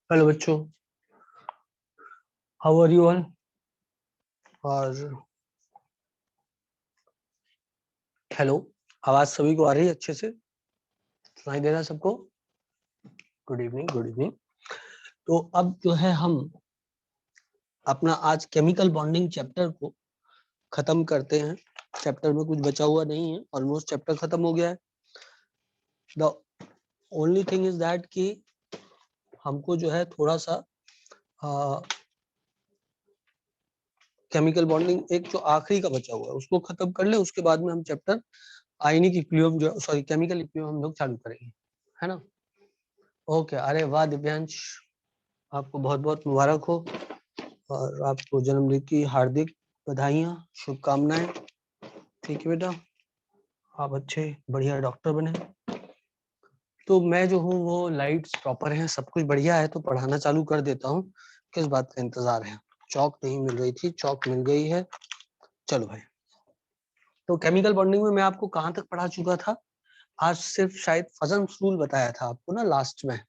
Hello बच्चों, how are you all. और hello, आवाज सभी को आ रही है? अच्छे से सुनाई दे रहा है सबको? Good evening, good evening. तो अब जो है हम अपना आज केमिकल बॉन्डिंग चैप्टर को खत्म करते हैं। चैप्टर में कुछ बचा हुआ नहीं है, ऑलमोस्ट चैप्टर खत्म हो गया है। The only thing is that कि हमको जो है थोड़ा सा केमिकल बॉन्डिंग एक जो आखिरी का बचा हुआ है उसको खत्म कर ले, उसके बाद में हम चैप्टर आयनिक इक्विलिब्रियम जो सॉरी केमिकल इक्विलिब्रियम हम लोग चालू करेंगे, है ना। ओके, अरे वाह दिव्यांश, आपको बहुत बहुत मुबारक हो और आपको जन्मदिन की हार्दिक बधाइयाँ, शुभकामनाएं। ठीक है बेटा, आप अच्छे बढ़िया डॉक्टर बने। तो मैं जो हूँ वो लाइट्स प्रॉपर हैं, सब कुछ बढ़िया है, तो पढ़ाना चालू कर देता हूँ। किस बात का इंतजार है? चौक नहीं मिल रही थी, चौक मिल गई है। चलो भाई, तो केमिकल बॉन्डिंग में मैं आपको कहाँ तक पढ़ा चुका था? आज सिर्फ शायद फजन्स रूल बताया था आपको ना, लास्ट में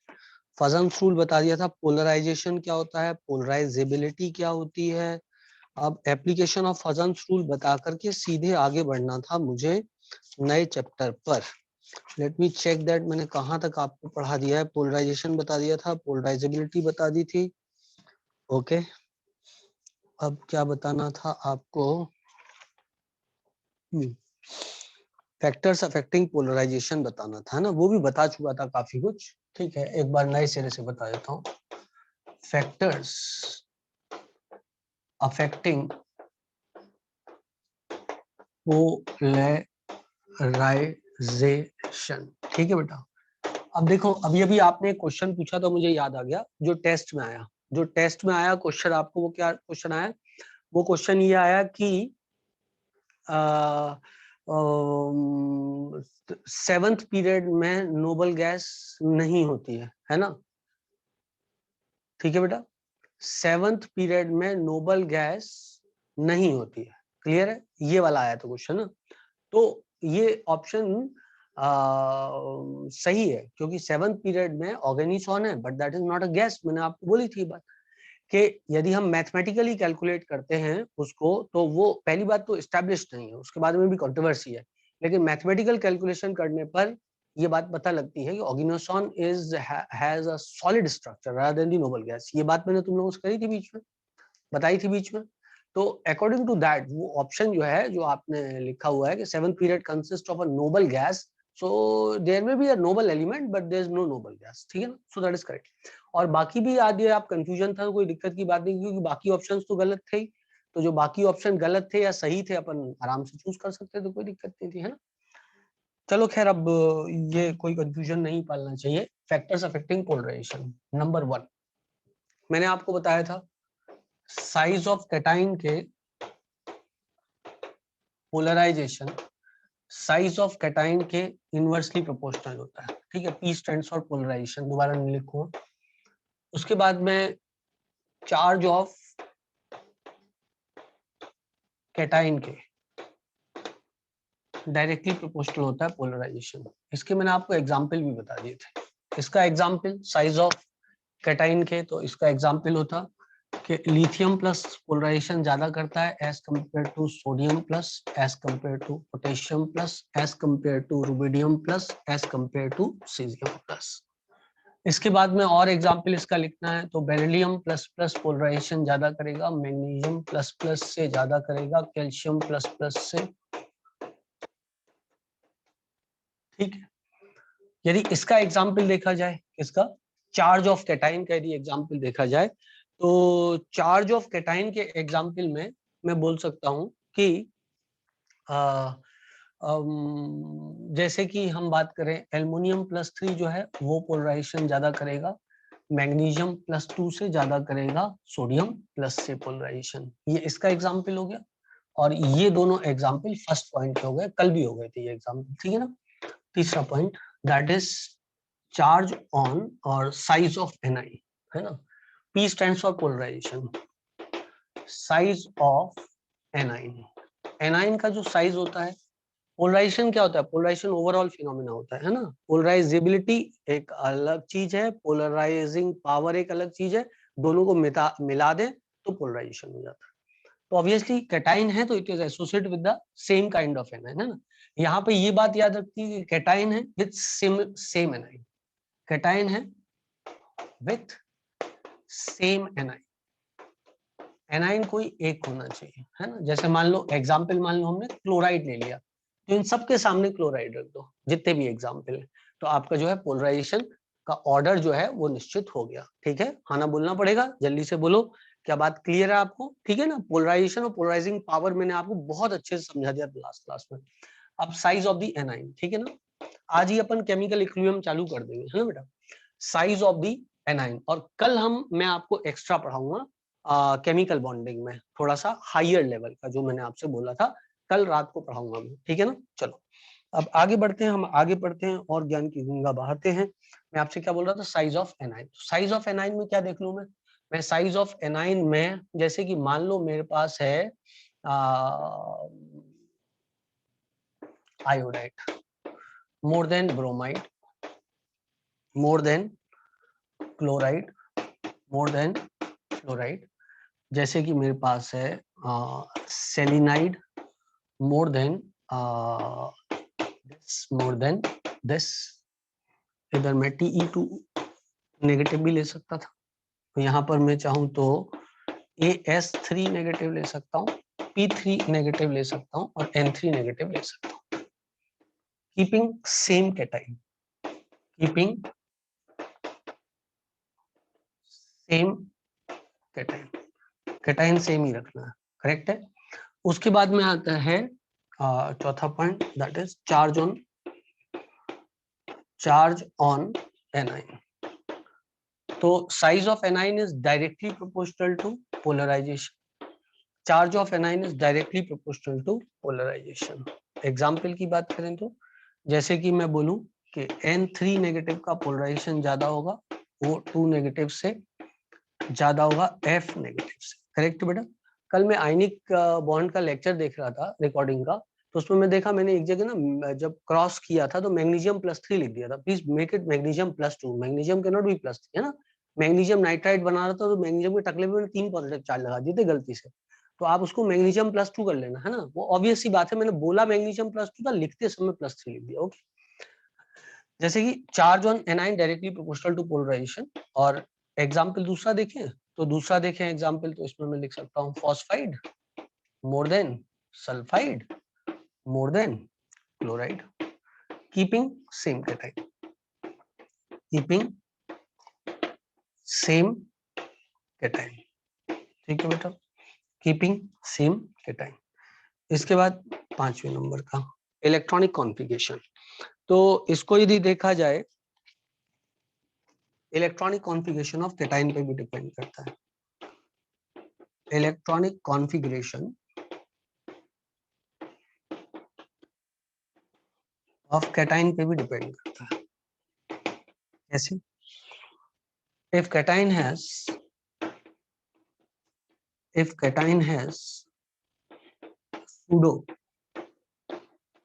फजन्स रूल बता दिया था। पोलराइजेशन क्या होता है, पोलराइजेबिलिटी क्या होती है। अब एप्लीकेशन ऑफ फजन्स रूल बता करके सीधे आगे बढ़ना था मुझे नए चैप्टर पर। लेट मी चेक दैट मैंने कहाँ तक आपको पढ़ा दिया है। पोलराइजेशन बता दिया था, पोलराइजेबिलिटी बता दी थी। ओके, अब क्या बताना था आपको? फैक्टर्स अफेक्टिंग पोलराइजेशन बताना था ना, वो भी बता चुका था काफी कुछ। ठीक है, एक बार नए सिरे से बता देता हूँ। फैक्टर्स अफेक्टिंग पोलराइजेशन, ठीक है बेटा। अब देखो, अभी अभी आपने क्वेश्चन पूछा तो मुझे याद आ गया, जो टेस्ट में आया। जो टेस्ट में आया क्वेश्चन आपको, वो क्या क्वेश्चन आया? वो क्वेश्चन ये आया कि सेवंथ पीरियड में नोबल गैस नहीं होती है ना। ठीक है बेटा, सेवंथ पीरियड में नोबल गैस नहीं होती है। क्लियर है? ये वाला आया था क्वेश्चन ना। तो ये ऑप्शन सही है, क्योंकि सेवंथ पीरियड में ऑर्गेनिसॉन है, but that is not a gas. मैंने आपको बोली थी बात कि यदि हम मैथमेटिकली कैलकुलेट करते हैं उसको, तो वो पहली बात तो एस्टैब्लिश्ड नहीं है, उसके बारे में भी कंट्रोवर्सी है। लेकिन मैथमेटिकल कैलकुलेशन करने पर ये बात पता लगती है कि oganesson is has a solid structure rather than the noble gas. ये बात मैंने तुम लोगों से करी थी बीच में, बताई थी बीच में। तो अकॉर्डिंग टू दैट, वो ऑप्शन जो है, जो आपने लिखा हुआ है कि seven period consist of a noble gas, so there may be a noble element but there is no noble gas. ठीक है ना, सो दैट इज करेक्ट। और बाकी भी आदि आप कंफ्यूजन था, कोई दिक्कत की बात नहीं, क्योंकि बाकी ऑप्शंस तो गलत थे ही। तो जो बाकी ऑप्शन गलत थे या सही थे, अपन आराम से चूज कर सकते थे, तो कोई दिक्कत नहीं थी, है ना। चलो खैर, अब ये कोई कंफ्यूजन नहीं पालना चाहिए। फैक्टर्स अफेक्टिंग पोलराइजेशन नंबर 1 मैंने आपको बताया था, साइज ऑफ कैटाइन के पोलराइजेशन साइज ऑफ कैटाइन के इनवर्सली प्रोपोर्शनल होता है। ठीक है, पी स्टैंड्स फॉर पोलराइजेशन, दोबारा नहीं लिखूंगा। उसके बाद में चार्ज ऑफ कैटाइन के डायरेक्टली प्रोपोर्शनल होता है पोलराइजेशन। इसके मैंने आपको एग्जाम्पल भी बता दिए थे। इसका एग्जाम्पल साइज ऑफ कैटाइन के, तो इसका एग्जाम्पल होता कि लिथियम प्लस पोलराइजेशन ज्यादा करता है as compare to sodium plus, as compare to potassium plus, as compare to rubidium plus, as compare to caesium plus. इसके बाद में और एग्जाम्पल इसका लिखना है, तो बेरिलियम प्लस प्लस पोलराइजेशन ज्यादा करेगा, मैग्नीशियम प्लस प्लस से ज्यादा करेगा, कैल्शियम प्लस प्लस से। ठीक है, यदि इसका एग्जाम्पल देखा जाए, इसका चार्ज ऑफ कैटाइन का यदि एग्जाम्पल देखा जाए, तो चार्ज ऑफ कैटाइन के एग्जाम्पल में मैं बोल सकता हूं कि जैसे कि हम बात करें, एल्युमिनियम प्लस 3 जो है वो पोलराइजेशन ज्यादा करेगा, मैग्नीशियम प्लस 2 से ज्यादा करेगा सोडियम प्लस से पोलराइजेशन। ये इसका एग्जाम्पल हो गया। और ये दोनों एग्जाम्पल फर्स्ट पॉइंट के हो गए, कल भी हो गए थे ये एग्जाम्पल। ठीक है ना। तीसरा point, that is charge on और साइज ऑफ एनआई, है ना। P stands for polarisation, size of anion. Anion का जो साइज होता है पोलराइजेशन क्या होता है? पोलराइजेशन ओवरऑल फिनोमिना होता है ना। पोलराइजेबिलिटी एक अलग चीज है, पोलराइजिंग पावर एक अलग चीज है, दोनों को मिला दें तो पोलराइजेशन हो जाता है। तो ऑब्वियसली कैटाइन है तो it is associate with the same kind of anion, है ना। यहाँ पे ये बात याद रखती है कि कैटाइन है विद सेम एनाइन, कैटाइन है विथ सेम एनाइन, एनाइन कोई एक होना चाहिए, है ना। जैसे मान लो एग्जाम्पल, मान लो हमने क्लोराइड ले लिया, तो इन सबके सामने क्लोराइड रख दो, जितने भी एग्जाम्पल है, तो आपका जो है पोलराइजेशन का ऑर्डर जो है वो निश्चित हो गया। ठीक है, खाना बोलना पड़ेगा, जल्दी से बोलो, क्या बात क्लियर है आपको? ठीक है ना। पोलराइजेशन और पोलराइजिंग पावर मैंने आपको बहुत अच्छे से समझा दिया लास्ट क्लास में। अब साइज ऑफ द एनाइन, ठीक है ना, आज ही अपन केमिकल इक्विलिब्रियम चालू कर देंगे, है ना बेटा। साइज ऑफ द एनाइन, और कल मैं आपको एक्स्ट्रा पढ़ाऊंगा केमिकल बॉन्डिंग में, थोड़ा सा हायर लेवल का, जो मैंने आपसे बोला था कल रात को पढ़ाऊंगा मैं, ठीक है ना। चलो अब आगे बढ़ते हैं, हम आगे पढ़ते हैं और ज्ञान की गंगा बहाते हैं। मैं आपसे क्या बोल रहा था? Size of A9. Size of A9 में क्या देख लूं मैं साइज ऑफ एनाइन में, जैसे कि मान लो मेरे पास है iodide more than bromide, more than chloride, more than fluoride, जैसे कि मेरे पास है selenide more than this, more than this. इधर मैं Te2 नेगेटिव भी ले सकता था, तो यहाँ पर मैं चाहूँ तो AS3 नेगेटिव ले सकता हूँ, P3 नेगेटिव ले सकता हूँ और N3 नेगेटिव ले सकता हूँ, keeping same cation, keeping same cation, cation same ही रखना है, करेक्ट है। उसके बाद में आता है चौथा point, that is charge on anion. तो size of anion is directly proportional to polarisation, charge of anion is directly proportional to polarisation. Example की बात करें तो जैसे कि मैं बोलूं कि N3 नेगेटिव का पोलराइजेशन ज्यादा होगा O2 नेगेटिव से, ज्यादा होगा F नेगेटिव से, करेक्ट बेटा। कल मैं आयनिक बॉन्ड का लेक्चर देख रहा था रिकॉर्डिंग का, तो उसमें मैं देखा, मैंने एक जगह ना जब क्रॉस किया था तो मैग्नीशियम+3 लिख दिया था। प्लीज मेक इट मैग्नीशियम+2, मैग्नीशियम कैन नॉट बी +3, है ना। मैग्नीशियम नाइट्राइड बना रहा था तो मैग्नीशियम के टकले में मैंने 3 पॉजिटिव चार्ज लगा दिए थे गलती से, तो आप उसको मैग्नीशियम+2 कर लेना, है ना। वो ऑब्वियस सी बात है, मैंने बोला मैग्नीशियम+2 था, लिखते समय +3 लिख दिया, ओके। जैसे कि charge on anion directly proportional to polarisation. और एग्जाम्पल दूसरा देखें, तो दूसरा देखें एग्जाम्पल, तो इसमें मैं लिख सकता हूँ फॉस्फाइड मोर देन सल्फाइड मोर than chloride, keeping same cation, keeping same cation, ठीक है बेटा, कीपिंग सेम कैटाइन। इसके बाद 5वें नंबर का इलेक्ट्रॉनिक कॉन्फ़िगरेशन। तो इसको यदि देखा जाए, इलेक्ट्रॉनिक कॉन्फ़िगरेशन ऑफ कैटाइन पे भी डिपेंड करता है, इलेक्ट्रॉनिक कॉन्फ़िगरेशन ऑफ कैटाइन पे भी डिपेंड करता है। कैसे? if cation has pseudo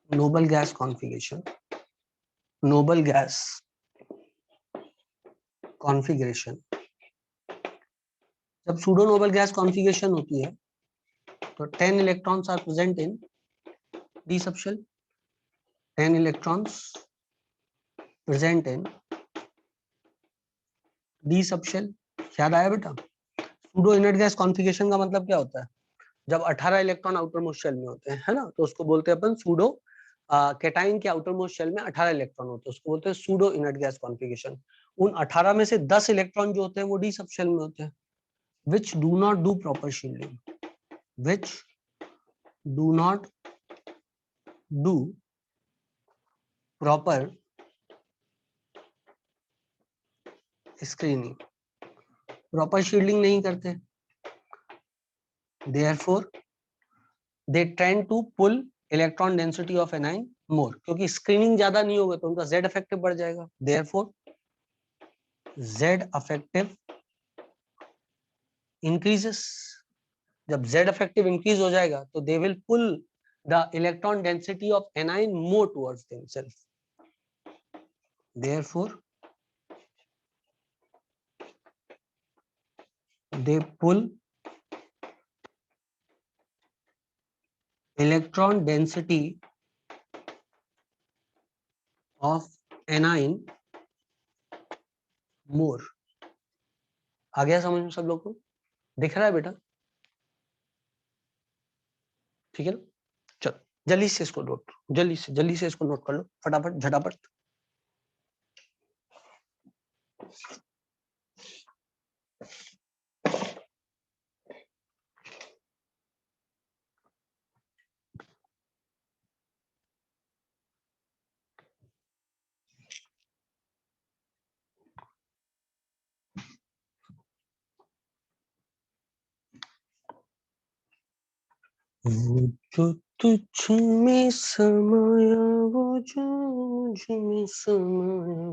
noble gas configuration, noble gas configuration, जब pseudo noble gas configuration होती है तो 10 electrons are present in d subshell, 10 electrons present in d subshell। याद आया बेटा? pseudo inert gas configuration का मतलब क्या होता है? जब 18 इलेक्ट्रॉन आउटर मोस्ट शेल में होते हैं, है ना, तो उसको बोलते हैं अपन सूडो, कैटाइन के आउटर मोस्ट शेल में 18 इलेक्ट्रॉन होते हैं, उसको बोलते हैं सूडो इनर्ट गैस कॉन्फ़िगरेशन। उन 18 में से 10 इलेक्ट्रॉन जो होते हैं वो डी सब शेल में होते हैं, which do not do proper shielding, which do not do proper screening, proper shielding नहीं करते, therefore they tend to pull electron density of anion more, क्योंकि स्क्रीनिंग ज्यादा नहीं होगा तो उनका Z effective बढ़ जाएगा, therefore Z effective increases। जब Z effective increase हो जाएगा तो they will pull the electron density of anion more towards themselves. Therefore, they pull electron density of anion more. आ गया समझ में सब लोग को? दिख रहा है बेटा? ठीक है ना? चलो जल्दी से इसको नोट, जल्दी से इसको नोट कर लो, फटाफट झटापट. वो जो तुझ में समाया, वो जो मुझ में समाया,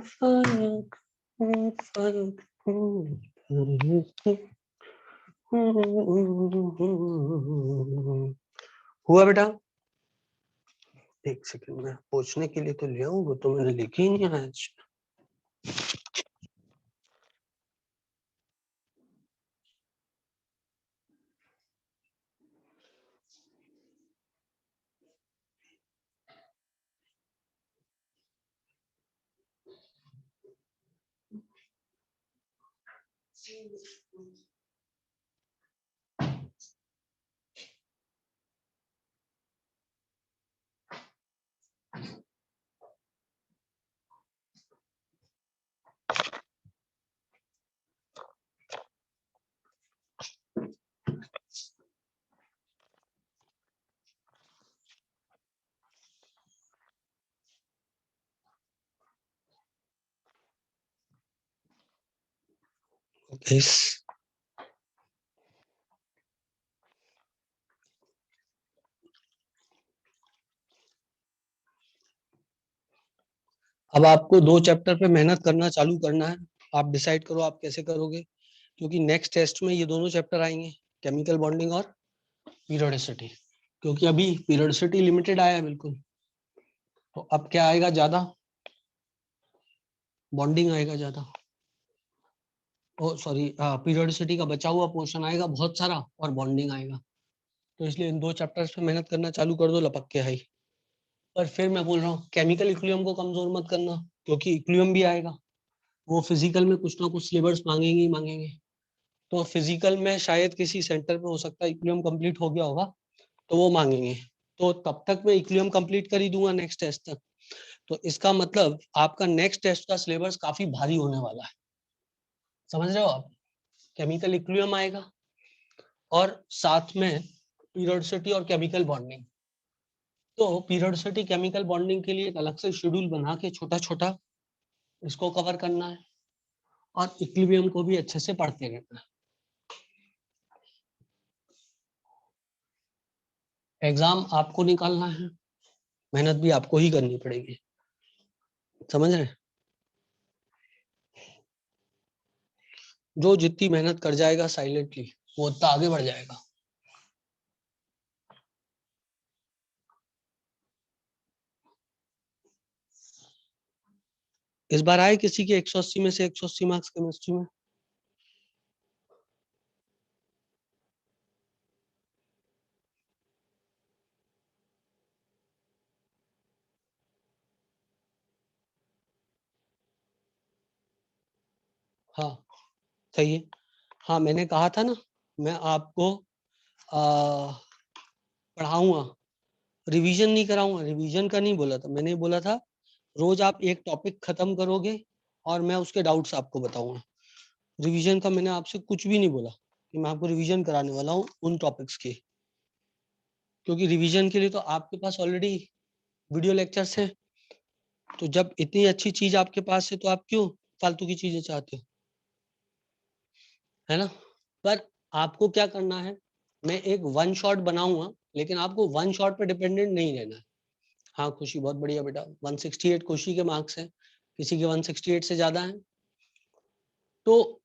फर्क फर्क हुआ बेटा? एक सेकंड में पूछने के लिए तो ले आऊं, वो तो मैंने लिखी ही नहीं है आज. इस अब आपको 2 चैप्टर पे मेहनत करना चालू करना है. आप डिसाइड करो आप कैसे करोगे, क्योंकि नेक्स्ट टेस्ट में ये दोनों चैप्टर आएंगे, केमिकल बॉन्डिंग और पीरियोडिसिटी. क्योंकि अभी पीरियोडिसिटी लिमिटेड आया है बिल्कुल, तो अब क्या आएगा ज्यादा? बॉन्डिंग आएगा ज्यादा. ओ सॉरी, पीरियोडिसिटी का बचा हुआ पोर्शन आएगा बहुत सारा और बॉन्डिंग आएगा. तो इसलिए इन 2 चैप्टर्स पे मेहनत करना चालू कर दो, लपक के हाई. पर फिर मैं बोल रहा हूँ केमिकल इक्विलिब्रियम को कमजोर मत करना, क्योंकि इक्विलिब्रियम भी आएगा. वो फिजिकल में कुछ ना कुछ सिलेबस मांगेंगे ही मांगेंगे. तो फिजिकल में शायद किसी सेंटर पे हो सकता है इक्विलिब्रियम कंप्लीट हो गया होगा, तो वो मांगेंगे. तो तब तक मैं इक्विलिब्रियम कंप्लीट कर ही दूंगा नेक्स्ट टेस्ट तक. तो इसका मतलब आपका नेक्स्ट टेस्ट का सिलेबस काफी भारी होने वाला है. समझ रहे हो आप? केमिकल इक्विलिब्रियम आएगा और साथ में पीरियोडिसिटी और केमिकल बॉन्डिंग. तो पीरियोडिसिटी केमिकल बॉन्डिंग के लिए एक अलग से शेड्यूल बना के छोटा छोटा इसको कवर करना है, और इक्विलिब्रियम को भी अच्छे से पढ़ते रहना है. एग्जाम आपको निकालना है, मेहनत भी आपको ही करनी पड़ेगी. समझ रहे? जो जितनी मेहनत कर जाएगा साइलेंटली, वो उतना आगे बढ़ जाएगा. इस बार आए किसी के 180 में से 180 मार्क्स केमिस्ट्री में? हाँ सही है. हाँ मैंने कहा था ना, मैं आपको पढ़ाऊंगा, रिवीजन नहीं कराऊंगा. रिवीजन का नहीं बोला था मैंने, बोला था रोज आप एक टॉपिक खत्म करोगे और मैं उसके डाउट्स आपको बताऊंगा. रिवीजन का मैंने आपसे कुछ भी नहीं बोला कि मैं आपको रिवीजन कराने वाला हूँ उन टॉपिक्स की, क्योंकि रिवीजन के लिए तो आपके पास ऑलरेडी वीडियो लेक्चर्स हैं. तो जब इतनी अच्छी चीज आपके पास है तो आप क्यों फालतू की चीजें चाहते हो, है ना? पर आपको क्या करना है, मैं एक वन शॉट बनाऊंगा, लेकिन आपको वन शॉट पे डिपेंडेंट नहीं रहना है. हाँ खुशी बहुत बढ़िया बेटा, 168 खुशी के मार्क्स हैं, किसी के 168 से ज्यादा हैं. तो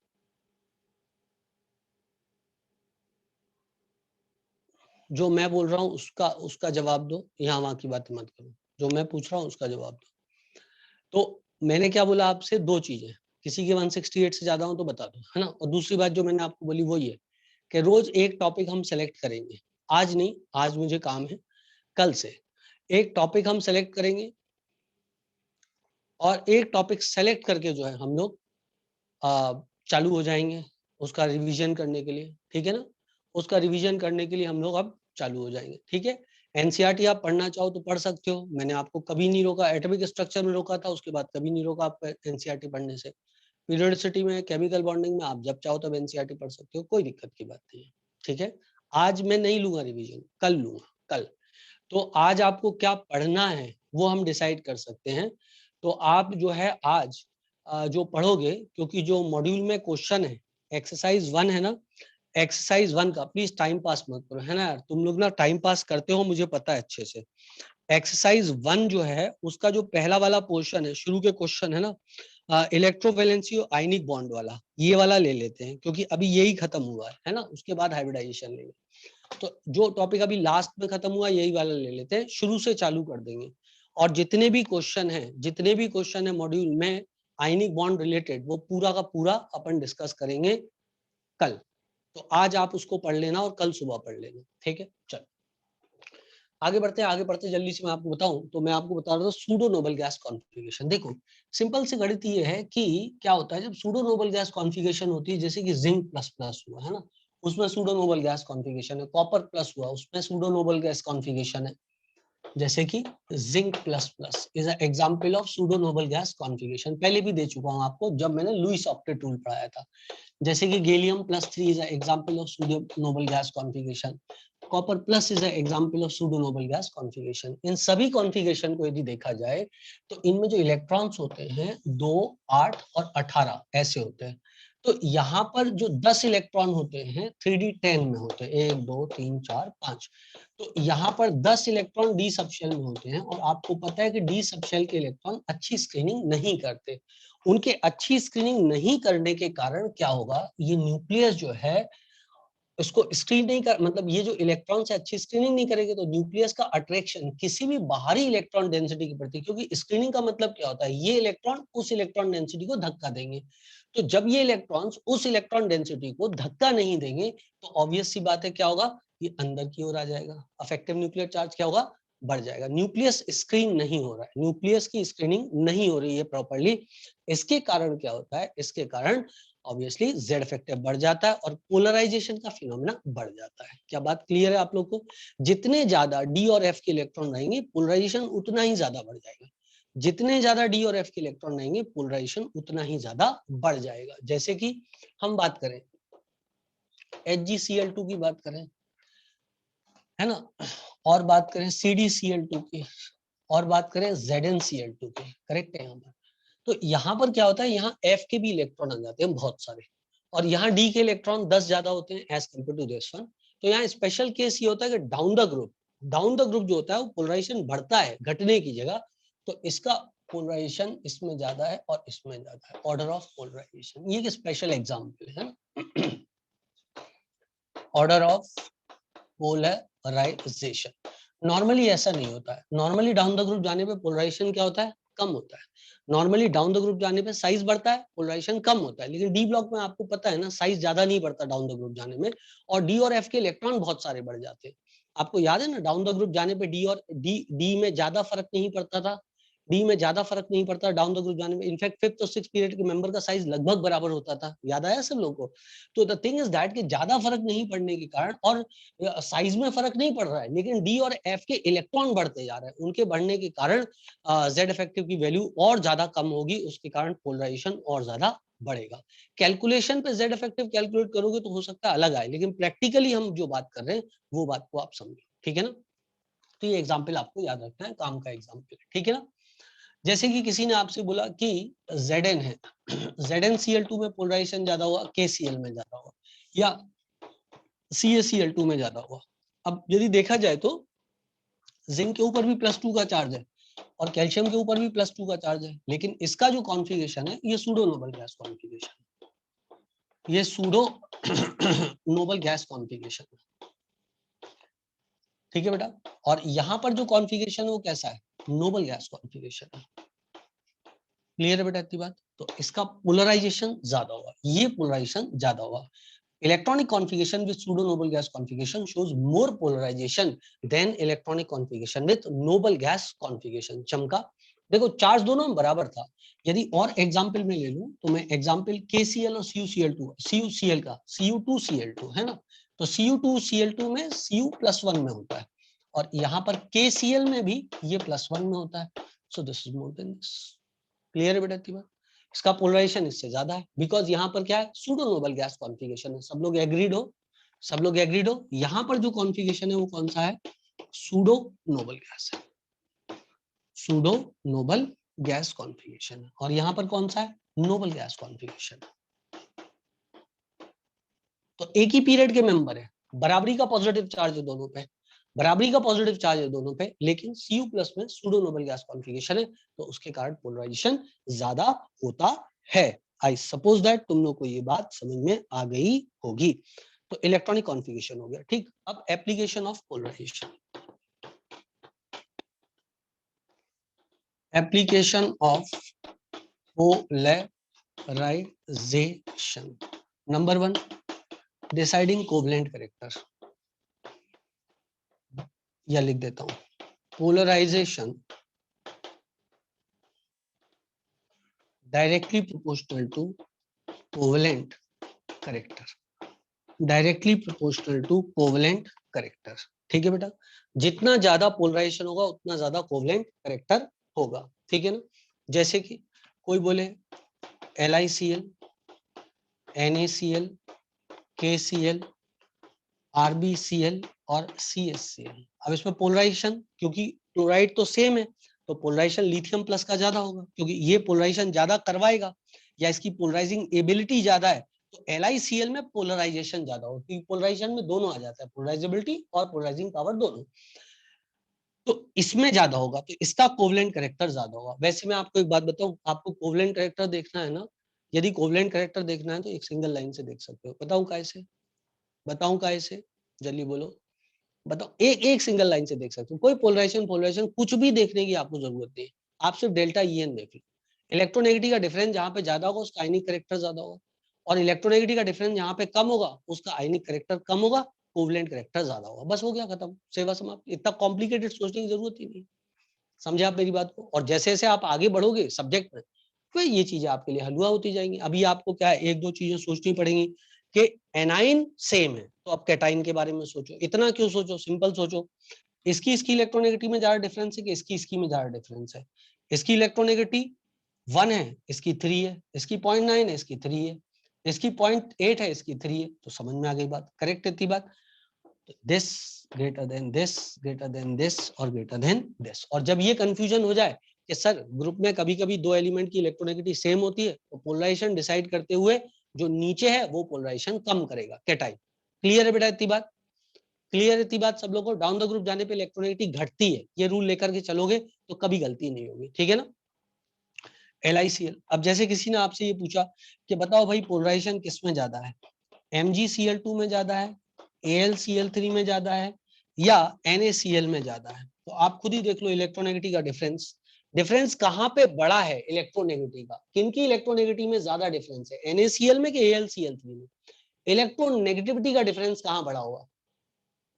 जो मैं बोल रहा हूँ उसका जवाब दो, यहाँ वहां की बातें मत करो, जो मैं पूछ रहा हूँ उसका जवाब दो। तो मैंने क्या बोला आपसे, दो चीजें, किसी के 168 से ज्यादा हो तो बता दो, है ना। और दूसरी बात जो मैंने आपको बोली वो ये कि रोज एक टॉपिक हम सेलेक्ट करेंगे, आज नहीं, आज मुझे काम है, कल से एक टॉपिक हम सेलेक्ट करेंगे और एक टॉपिक सेलेक्ट करके जो है हम लोग चालू हो जाएंगे उसका रिवीजन करने के लिए, ठीक है ना। उसका रिवीजन करने के लिए हम लोग अब चालू हो जाएंगे, ठीक है। एनसीईआरटी आप पढ़ना चाहो तो पढ़ सकते हो, मैंने आपको कभी नहीं रोका, एटॉमिक स्ट्रक्चर में रोका था, उसके बाद कभी नहीं रोका आपको एनसीईआरटी पढ़ने से। पीरियोडिसिटी में, केमिकल बॉन्डिंग में आप जब चाहो तब एनसीईआरटी पढ़ सकते हो, कोई दिक्कत की बात नहीं है, ठीक है। आज मैं नहीं लूंगा रिवीजन, कल लूंगा, कल। तो आज आपको क्या पढ़ना है वो हम डिसाइड कर सकते हैं। तो आप जो है आज जो पढ़ोगे, क्योंकि जो मॉड्यूल में क्वेश्चन है एक्सरसाइज 1 है ना, एक्सरसाइज 1 का प्लीज टाइम पास मत करो, है ना यार, तुम लोग ना टाइम पास करते हो मुझे पता है अच्छे से। एक्सरसाइज 1 जो है उसका जो पहला वाला पोर्शन है, शुरू के क्वेश्चन है ना, इलेक्ट्रोवैलेंसी और आयनिक बॉन्ड वाला, ये वाला ले लेते हैं क्योंकि अभी यही खत्म हुआ है ना, उसके बाद हाइब्रिडाइजेशन लेंगे। तो जो टॉपिक अभी लास्ट में खत्म हुआ यही वाला ले लेते हैं, शुरू से चालू कर देंगे। और जितने भी क्वेश्चन है मॉड्यूल में आयनिक बॉन्ड रिलेटेड, वो पूरा का पूरा अपन डिस्कस करेंगे कल। तो आज आप उसको पढ़ लेना और कल सुबह पढ़ लेना, ठीक है। चल आगे बढ़ते जल्दी से मैं आपको बताऊं तो मैं आपको बता रहा था सूडो नोबल गैस कॉन्फ़िगरेशन। देखो सिंपल सी गणित ये है कि क्या होता है जब सूडो नोबल गैस कॉन्फ़िगरेशन होती है, जैसे कि जिंक प्लस प्लस हुआ है ना, उसमें सूडो नोबल गैस कॉन्फ़िगरेशन है, कॉपर प्लस हुआ उसमें सूडो नोबल गैस कॉन्फ़िगरेशन है, जैसे कि zinc plus plus is an example of pseudo noble gas configuration. पहले भी दे चुका हूं आपको जब मैंने लुईस ऑप्टेट टूल पढ़ाया था। जैसे कि gallium plus 3 is an example of pseudo noble gas configuration, copper plus is an example of pseudo noble gas configuration. इन सभी कॉन्फ़िगरेशन को यदि देखा जाए तो इनमें जो इलेक्ट्रॉन्स होते हैं 2, 8 और 18 ऐसे होते हैं। तो यहाँ पर जो 10 इलेक्ट्रॉन होते हैं 3d10 में होते हैं, 1 2 3 4 5। तो यहाँ पर 10 इलेक्ट्रॉन डी सबशेल में होते हैं और आपको पता है कि डी सबशेल के इलेक्ट्रॉन अच्छी स्क्रीनिंग नहीं करते। उनके अच्छी स्क्रीनिंग नहीं करने के कारण क्या होगा, ये न्यूक्लियस जो है उसको स्क्रीन नहीं कर, मतलब ये जो इलेक्ट्रॉन से अच्छी स्क्रीनिंग नहीं करेंगे तो न्यूक्लियस का अट्रैक्शन किसी भी बाहरी इलेक्ट्रॉन डेंसिटी के प्रति, क्योंकि स्क्रीनिंग का मतलब क्या होता है, ये इलेक्ट्रॉन उस इलेक्ट्रॉन डेंसिटी को धक्का देंगे। तो जब ये इलेक्ट्रॉन्स उस इलेक्ट्रॉन डेंसिटी को धक्का नहीं देंगे तो ऑब्वियस सी बात है क्या होगा, ये अंदर की ओर आ जाएगा, अफेक्टिव न्यूक्लियर चार्ज क्या होगा, बढ़ जाएगा। न्यूक्लियस स्क्रीन नहीं हो रहा है, न्यूक्लियस की स्क्रीनिंग नहीं हो रही है प्रॉपर्ली। इसके कारण क्या होता है, इसके कारण ऑब्वियसली जेड फैक्टर बढ़ जाता है और पोलराइजेशन का फिनोमेना बढ़ जाता है। क्या बात क्लियर है आप लोग को? जितने ज्यादा डी और एफ के इलेक्ट्रॉन रहेंगे पोलराइजेशन उतना ही ज्यादा बढ़ जाएगा, जितने ज्यादा डी और एफ के इलेक्ट्रॉन रहेंगे पोलराइजेशन उतना ही ज्यादा बढ़ जाएगा। जैसे कि हम बात करें HgCl2 की बात करें, है ना, और बात करें CdCl2 की, और बात करें ZnCl2 की, करेक्ट है यहाँ पर। तो यहाँ पर क्या होता है, यहाँ F के भी इलेक्ट्रॉन आ जाते हैं बहुत सारे, और यहाँ D के इलेक्ट्रॉन 10 ज्यादा होते हैं as compare to this one. तो यहाँ स्पेशल केस ये होता है कि डाउन द ग्रुप जो होता है वो पोलराइजेशन बढ़ता है घटने की जगह, तो इसका पोलराइजेशन इसमें ज्यादा है और इसमें ज्यादा है, ऑर्डर ऑफ पोलराइजेशन, ये एक स्पेशल एग्जाम्पल है ऑर्डर ऑफ पोलराइजेशन। नॉर्मली ऐसा नहीं होता है, नॉर्मली डाउन द ग्रुप जाने पे पोलराइजेशन क्या होता है, कम होता है। नॉर्मली डाउन द ग्रुप जाने पे साइज बढ़ता है, पोलराइजेशन कम होता है। लेकिन डी ब्लॉक में आपको पता है ना, साइज ज्यादा नहीं बढ़ता डाउन द ग्रुप जाने में, और डी और एफ के इलेक्ट्रॉन बहुत सारे बढ़ जाते हैं। आपको याद है ना, डाउन द ग्रुप जाने पे डी और डी में ज्यादा फर्क नहीं पड़ता था, डी में ज्यादा फर्क नहीं पड़ता डाउन द ग्रुप जाने में। इनफैक्ट 5th और 6th पीरियड के मेंबर का साइज लगभग बराबर होता था, याद आया सब लोगों को? तो द थिंग इज दैट कि ज्यादा फर्क नहीं पड़ने के कारण, और साइज में फर्क नहीं पड़ रहा है, लेकिन डी और एफ के इलेक्ट्रॉन बढ़ते जा रहे हैं, उनके बढ़ने के कारण जेड इफेक्टिव की वैल्यू और ज्यादा कम होगी, उसके कारण पोलराइजेशन और ज्यादा बढ़ेगा। कैलकुलेशन पे जेड इफेक्टिव कैलकुलेट करोगे तो हो सकता है अलग आए, लेकिन प्रैक्टिकली हम जो बात कर रहे हैं वो बात को आप समझो, ठीक है ना। तो ये एग्जाम्पल आपको याद रखना है, काम का एग्जाम्पल, ठीक है ना। जैसे कि किसी ने आपसे बोला कि Zn है, ZnCl2 में पोलराइजेशन ज्यादा हुआ, KCl में ज्यादा हुआ, या CaCl2 में ज्यादा हुआ। अब यदि देखा जाए तो जिंक के ऊपर भी +2 का चार्ज है और कैल्शियम के ऊपर भी +2 का चार्ज है, लेकिन इसका जो कॉन्फ़िगरेशन है ये सूडो नोबल गैस कॉन्फ़िगरेशन है। ये सूडो नोबल गैस कॉन्फ़िगरेशन है, ठीक है बेटा। और यहाँ पर जो कॉन्फ़िगरेशन है वो कैसा है, नोबल गैस कॉन्फ़िगरेशन है। क्लियर है बेटा इतनी बात। तो इसका पोलराइजेशन ज्यादा होगा, ये पोलराइजेशन ज्यादा होगा। Electronic configuration with pseudo noble gas configuration shows more polarisation than electronic configuration with noble gas configuration. चमका, देखो चार्ज दोनों में बराबर था। यदि और एग्जांपल में ले लूं तो मैं एग्जांपल KCl और CuCl2, CuCl का Cu2Cl2 है ना, तो Cu2Cl2 में Cu+1 में होता है, और यहाँ पर KCl में भी ये +1 में होता है। So this is more than this. Clear है बेटा इतनी बात। इसका पोलराइजेशन इससे ज्यादा है, बिकॉज यहाँ पर क्या है, सूडो नोबल गैस कॉन्फ़िगरेशन है। सब लोग एग्रीड हो, सब लोग एग्रीड हो। यहाँ पर जो कॉन्फ़िगरेशन है वो कौन सा है, सूडो नोबल गैस है, सूडो नोबल गैस कॉन्फ़िगरेशन है। और यहाँ पर कौन सा है, नोबल गैस कॉन्फ़िगरेशन। तो एक ही पीरियड के मेंबर है, बराबरी का पॉजिटिव चार्ज है दोनों पे, बराबरी का पॉजिटिव चार्ज है दोनों पे, लेकिन Cu+ में सूडो नोबल गैस कॉन्फ़िगरेशन है, तो उसके कारण पोलराइजेशन ज्यादा होता है। आई सपोज दैट तुम लोग को ये बात समझ में आ गई होगी। तो इलेक्ट्रॉनिक कॉन्फ़िगरेशन हो गया, ठीक। अब application of polarisation, application of polarisation. Number 1, deciding covalent character, या लिख देता हूं polarisation directly proportional to covalent character, directly proportional to covalent character. ठीक है बेटा, जितना ज्यादा पोलराइजेशन होगा उतना ज्यादा कोवलेंट कैरेक्टर होगा, ठीक है ना। जैसे कि कोई बोले LiCl, NaCl, KCl, RbCl और CSCl। अब इसमें पोलराइजेशन, क्योंकि क्लोराइड तो सेम है, तो पोलराइजेशन लिथियम प्लस का ज्यादा होगा, क्योंकि ये पोलराइजेशन ज्यादा करवाएगा या इसकी पोलराइजिंग एबिलिटी ज्यादा है। तो LiCl में पोलराइजेशन ज्यादा होगा, क्योंकि पोलराइजेशन में दोनों आ जाता है, पोलराइजेबिलिटी और पोलराइजिंग पावर दोनों। तो इसमें ज्यादा होगा, तो इसका कोवलेंट कैरेक्टर ज्यादा होगा। वैसे मैं आपको एक बात बताऊं, आपको कोवलेंट कैरेक्टर देखना है ना, यदि कोवलेंट कैरेक्टर देखना है तो एक सिंगल लाइन से देख सकते हो। बताऊं कैसे, बताऊं कैसे, जल्दी बोलो, बताओ। एक एक सिंगल लाइन से देख सकते हो, कोई पोलराइजेशन पोलराइजेशन कुछ भी देखने की आपको जरूरत नहीं है। आप सिर्फ डेल्टा EN देख लो। इलेक्ट्रोनेगेटिव का डिफरेंस जहां पे ज्यादा होगा उसका आयनिक कैरेक्टर ज्यादा होगा, और इलेक्ट्रोनेगेटिव का डिफरेंस जहां पे कम होगा उसका आयनिक कैरेक्टर कम होगा, कोवलेंट कैरेक्टर ज्यादा होगा। बस हो गया, खत्म, सेवा समाप्त। इतना कॉम्प्लिकेटेड सोचने की जरूरत ही नहीं। समझे आप मेरी बात को। और जैसे जैसे आप आगे बढ़ोगे सब्जेक्ट में, तो ये चीजें आपके लिए हलवा होती जाएंगी। अभी आपको क्या है, एक दो चीजें सोचनी पड़ेंगी कि एनाइन सेम है, तो आप कैटाइन के बारे में सोचो। इतना क्यों सोचो, सिंपल सोचो। इसकी इलेक्ट्रोनेगेटिव में ज्यादा डिफरेंस है कि इसकी में ज्यादा डिफरेंस है। इसकी इलेक्ट्रोनेगेटिव 1 है, इसकी 3 है, इसकी 0.9 है, इसकी 3 है, इसकी 0.8 है, इसकी 3 है। तो समझ में आ गई बात, करेक्ट है बात। This greater than this, greater than this और ग्रेटर देन दिस। और जब ये कंफ्यूजन हो जाए कि सर ग्रुप में कभी कभी दो एलिमेंट की इलेक्ट्रोनेगेटिव सेम होती है, तो पोलराइजेशन डिसाइड करते हुए जो नीचे है वो पोलराइजेशन कम करेगा, कैटाइन। क्लियर है बेटा इतनी बात, क्लियर इतनी बात सब लोगों को। डाउन द ग्रुप जाने पे इलेक्ट्रोनेगेटिव घटती है, ये रूल लेकर के चलोगे तो कभी गलती नहीं होगी, ठीक है ना। LiCl, अब जैसे किसी ने आपसे ये पूछा कि बताओ भाई पोलराइजेशन किसमें ज्यादा है, MgCl2 में ज्यादा है, AlCl3 में ज्यादा है, या NaCl में ज्यादा है। तो आप खुद ही देख लो इलेक्ट्रोनेगेटिव का डिफरेंस, डिफरेंस कहां पे बड़ा है इलेक्ट्रोनेगेटिव का, किनकी इलेक्ट्रोनेगेटिव में ज्यादा डिफरेंस है, NaCl में कि AlCl3 में। इलेक्ट्रोनेगेटिविटी का डिफरेंस कहां बड़ा हुआ।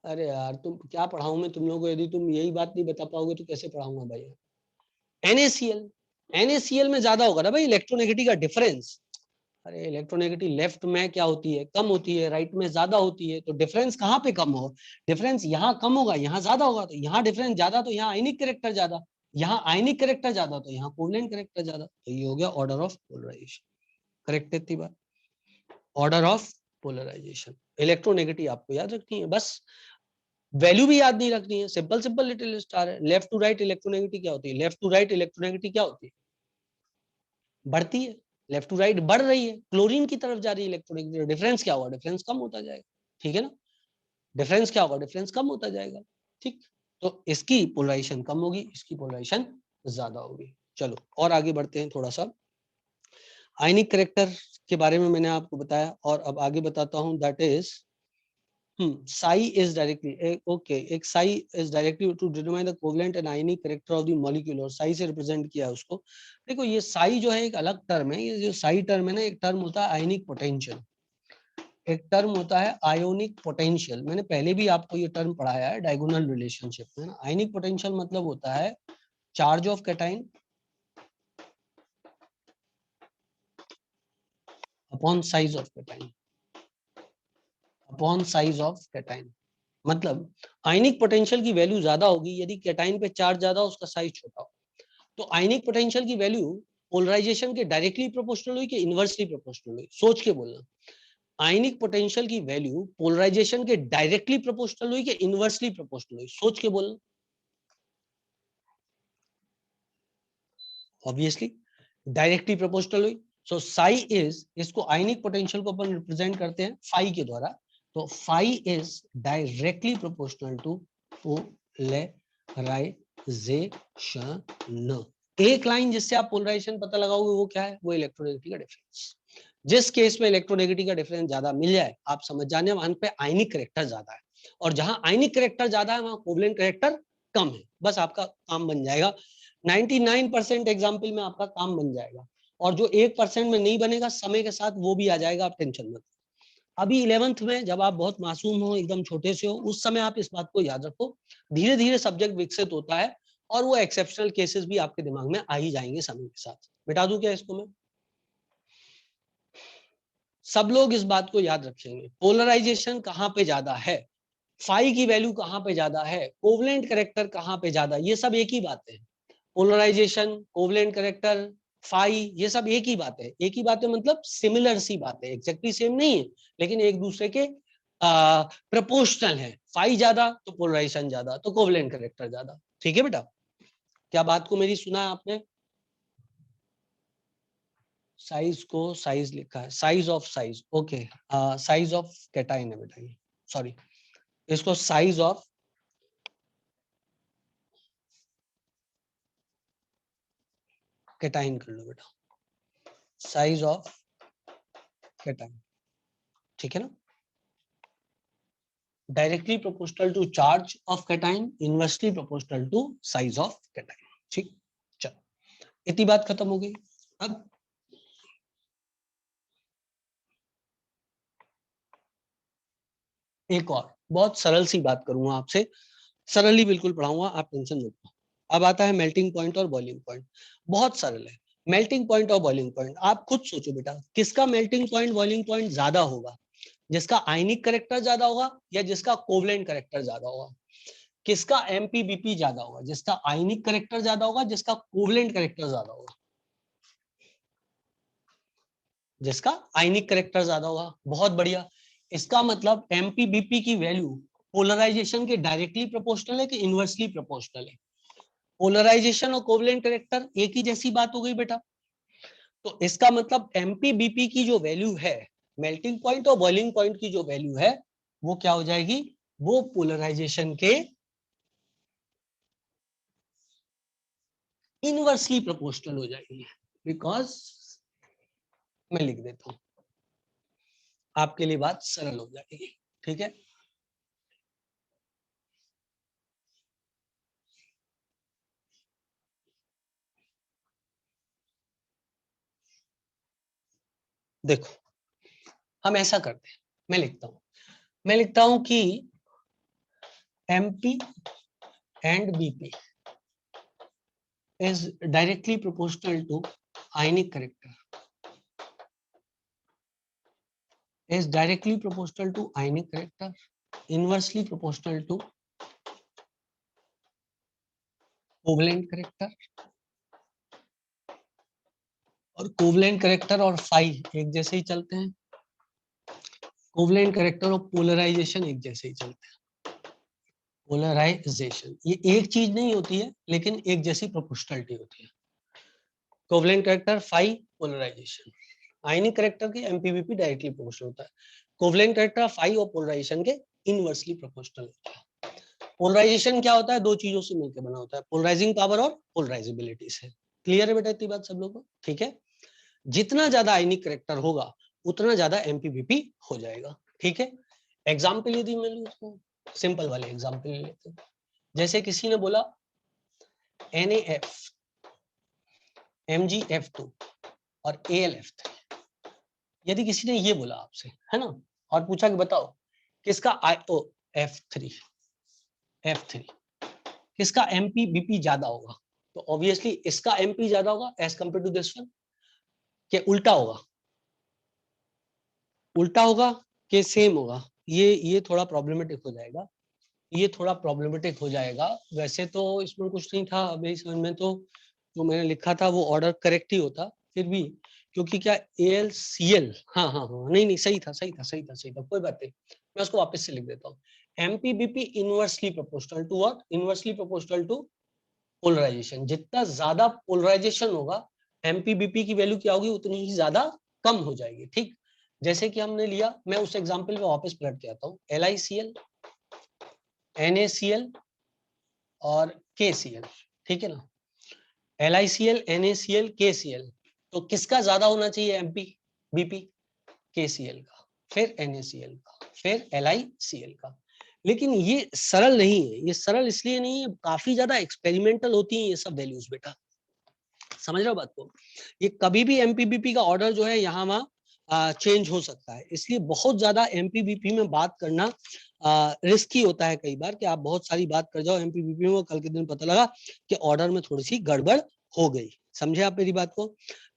अरे यार तुम क्या पढ़ाऊं मैं तुम लोगों को, यदि तुम यही बात नहीं बता पाओगे तो कैसे पढ़ाऊंगा भाई। NaCl, NaCl में ज्यादा होगा ना भाई इलेक्ट्रोनेगेटिव का डिफरेंस। अरे इलेक्ट्रोनेगेटिव लेफ्ट में क्या होती है, कम होती है, राइट में ज्यादा होती है। तो डिफरेंस कहाँ पे कम होगा, डिफरेंस यहाँ कम होगा, यहाँ ज्यादा होगा। तो यहाँ डिफरेंस ज्यादा तो यहाँ आयनिक कैरेक्टर ज्यादा, यहाँ आयनिक कैरेक्टर ज्यादा तो यहाँ कोवलेंट कैरेक्टर ज्यादा। तो ये हो गया ऑर्डर ऑफ पोलराइजेशन, करेक्ट है इतनी बात। ऑर्डर ऑफ पोलराइजेशन, इलेक्ट्रोनेगेटिव आपको याद रखनी है, बस वैल्यू भी याद नहीं रखनी है। सिंपल सिंपल लिटिल स्टार है। लेफ्ट टू राइट इलेक्ट्रोनेगेटिव क्या होती है, लेफ्ट टू राइट इलेक्ट्रोनेगेटिव क्या होती है, बढ़ती है। लेफ्ट टू राइट बढ़ रही है, क्लोरीन की तरफ जा रही है इलेक्ट्रोनेगेटिव, डिफरेंस क्या होगा, डिफरेंस कम होता जाएगा, ठीक है ना। डिफरेंस क्या होगा, डिफरेंस कम होता जाएगा, ठीक। तो इसकी पोलराइजेशन कम होगी, इसकी पोलराइजेशन ज्यादा होगी। चलो और आगे बढ़ते हैं थोड़ा सा। आयनिक करेक्टर के बारे में मैंने आपको बताया और अब आगे बताता हूं, that is psi is directly okay, एक psi is directly to determine the covalent and ionic character of the molecule, और psi से रिप्रेजेंट किया उसको। देखो ये psi जो है एक अलग टर्म है, ये जो psi टर्म है ना, एक टर्म होता है आयनिक पोटेंशियल, एक टर्म होता है आयोनिक पोटेंशियल। मैंने पहले भी आपको ये टर्म पढ़ाया है डायगोनल रिलेशनशिप में ना। आयनिक पोटेंशियल मतलब होता है charge of cation upon size of cation, upon size of cation. मतलब आयनिक पोटेंशियल की वैल्यू ज्यादा होगी यदि कैटाइन पे चार्ज ज्यादा हो, उसका साइज छोटा हो। तो आयनिक पोटेंशियल की वैल्यू पोलराइजेशन के डायरेक्टली प्रोपोर्शनल हुई कि इनवर्सली प्रोपोर्शनल हुई, सोच के बोलना। आयनिक पोटेंशियल की वैल्यू पोलराइजेशन के डायरेक्टली प्रोपोर्शनल हुई कि इनवर्सली प्रोपोर्शनल हुई, सोच के बोलना। ऑब्वियसली डायरेक्टली प्रोपोर्शनल हुई। सो साई इज, इसको आयनिक पोटेंशियल को अपन रिप्रेजेंट करते हैं फाई के द्वारा, तो phi is directly proportional to polarisation. एक लाइन जिससे आप पोलराइजेशन पता लगाओगे वो क्या है, वो इलेक्ट्रोनेगेटिविटी का डिफरेंस। जिस केस में इलेक्ट्रोनेगेटिविटी का डिफरेंस ज्यादा मिल जाए, आप समझ जाने वहां पे आयनिक करेक्टर ज्यादा है, और जहां आयनिक करेक्टर ज्यादा है वहां कोवलेंट करेक्टर कम है। बस आपका काम बन जाएगा, 99% एग्जाम्पल में आपका काम बन जाएगा। और जो 1% में नहीं बनेगा समय के साथ वो भी आ जाएगा, आप टेंशन मत। अभी 11th में जब आप बहुत मासूम हो, एकदम छोटे से हो, उस समय आप इस बात को याद रखो। धीरे धीरे सब्जेक्ट विकसित होता है और वो एक्सेप्शनल केसेस भी आपके दिमाग में आ ही जाएंगे समय के साथ। मिटा दूं क्या इसको मैं? सब लोग इस बात को याद रखेंगे, पोलराइजेशन कहाँ पे ज्यादा है, फाई की वैल्यू कहाँ पे ज्यादा है, कोवलेंट करेक्टर कहाँ पे ज्यादा, ये सब एक ही बात है। पोलराइजेशन, कोवलेंट करेक्टर, फाई, ये सब एक ही बात है। एक ही बात है मतलब सिमिलर सी बात है, एग्जैक्टली सेम नहीं है, लेकिन एक दूसरे के प्रपोर्शनल है। फाई ज्यादा तो पोलराइजेशन ज्यादा, तो कोवलेंट करेक्टर ज्यादा। ठीक है बेटा, क्या बात को मेरी सुना है आपने? साइज को साइज लिखा है, size of size, okay, size of cation है बेटा ये, सॉरी, इसको साइज ऑफ कैटाइन कर लो बेटा, साइज ऑफ कैटाइन। ठीक है ना, directly proportional to charge of cation, inversely proportional to size of cation. ठीक, चलो इतनी बात खत्म हो गई। अब एक और बहुत सरल सी बात करूंगा आपसे, सरल ही बिल्कुल पढ़ाऊंगा, आप टेंशन मत लो। अब आता है मेल्टिंग पॉइंट और बॉइलिंग पॉइंट। बहुत सरल है, मेल्टिंग पॉइंट और बॉइलिंग पॉइंट। आप खुद सोचो बेटा, किसका मेल्टिंग पॉइंट बॉइलिंग पॉइंट ज्यादा होगा, जिसका आयनिक करेक्टर ज्यादा होगा या जिसका कोवलेंट करेक्टर ज्यादा होगा? किसका एमपीबीपी ज्यादा होगा, जिसका आयनिक करेक्टर ज्यादा होगा, जिसका कोवलेंट करेक्टर ज्यादा होगा? जिसका आयनिक करेक्टर ज्यादा होगा। बहुत बढ़िया, इसका मतलब एमपीबीपी की वैल्यू पोलराइजेशन के डायरेक्टली प्रोपोर्शनल है कि इनवर्सली प्रोपोर्शनल है? पोलराइजेशन और कोवलेंट करेक्टर एक ही जैसी बात हो गई बेटा। तो इसका मतलब एमपीबीपी की जो वैल्यू है, मेल्टिंग पॉइंट और बॉइलिंग पॉइंट की जो वैल्यू है, वो क्या हो जाएगी, वो पोलराइजेशन के इनवर्सली प्रोपोर्शनल हो जाएगी। बिकॉज मैं लिख देता हूं, आपके लिए बात सरल हो जाएगी। ठीक है, देखो हम ऐसा करते हैं, मैं लिखता हूं कि MP and BP is directly proportional to ionic character, is directly proportional to ionic character, inversely proportional to covalent character, और कोवलेंट करेक्टर और फाई एक जैसे ही चलते हैं, कोवलेंट करेक्टर और पोलराइजेशन एक जैसे ही चलते हैं। पोलराइजेशन ये एक चीज नहीं होती है, लेकिन एक जैसी प्रोपोर्शनलिटी होती है। Covalent character phi, polarisation. Ionic character की एमपीबीपी डायरेक्टली प्रोपोर्शनल होता है, कोवलेंट करेक्टर फाई और पोलराइजेशन के इनवर्सली प्रोपोर्शनल होता है। पोलराइजेशन क्या होता है, दो चीजों से मिलकर बना होता है, पोलराइजिंग पावर और पोलराइजेबिलिटी से। क्लियर है बेटा इतनी बात सब लोगों को? ठीक है, जितना ज्यादा आयनिक करेक्टर होगा उतना ज्यादा एमपीबीपी हो जाएगा। ठीक है, एग्जाम्पल यदि मैं लूं तो सिंपल वाले एग्जाम्पल लेते हैं। जैसे किसी ने बोला NaF, MgF2 और AlF3, यदि किसी ने ये बोला आपसे, है ना, और पूछा कि बताओ किसका F3 किसका एमपीबीपी ज्यादा होगा, तो ऑब्वियसली इसका एमपी ज्यादा होगा as compare to this one, कि उल्टा होगा, उल्टा होगा कि सेम होगा, ये थोड़ा प्रॉब्लमेटिक हो जाएगा, ये थोड़ा प्रॉब्लमेटिक हो जाएगा। वैसे तो इसमें कुछ नहीं था मेरी समझ में, तो जो मैंने लिखा था वो ऑर्डर करेक्ट ही होता, फिर भी क्योंकि क्या AlCl, हाँ हाँ हाँ, नहीं नहीं सही था सही था सही था सही था, कोई बात नहीं, मैं उसको वापस से लिख देता हूँ। MPBP inversely proportional to what, inversely proportional to polarisation. जितना ज्यादा पोलराइजेशन होगा एमपीबीपी की वैल्यू क्या होगी, उतनी ही ज्यादा कम हो जाएगी। ठीक, जैसे कि हमने लिया, मैं उस एग्जांपल पे वापस पलट के आता हूँ, LiCl, NaCl और KCl, ठीक है ना, LiCl, NaCl, KCl, तो किसका ज्यादा होना चाहिए एमपीबीपी, KCl का, फिर NaCl का, फिर LiCl का। लेकिन ये सरल नहीं है, ये सरल इसलिए नहीं है, काफी ज्यादा एक्सपेरिमेंटल होती हैं ये सब वैल्यूज बेटा, समझ रहे हो बात को। ये कभी भी एमपीबीपी का ऑर्डर जो है यहाँ वहाँ चेंज हो सकता है, इसलिए बहुत ज्यादा एमपीबीपी में बात करना रिस्की होता है कई बार, कि आप बहुत सारी बात कर जाओ एमपीबीपी में, कल के दिन पता लगा कि ऑर्डर में थोड़ी सी गड़बड़ हो गई। समझे आप मेरी बात को,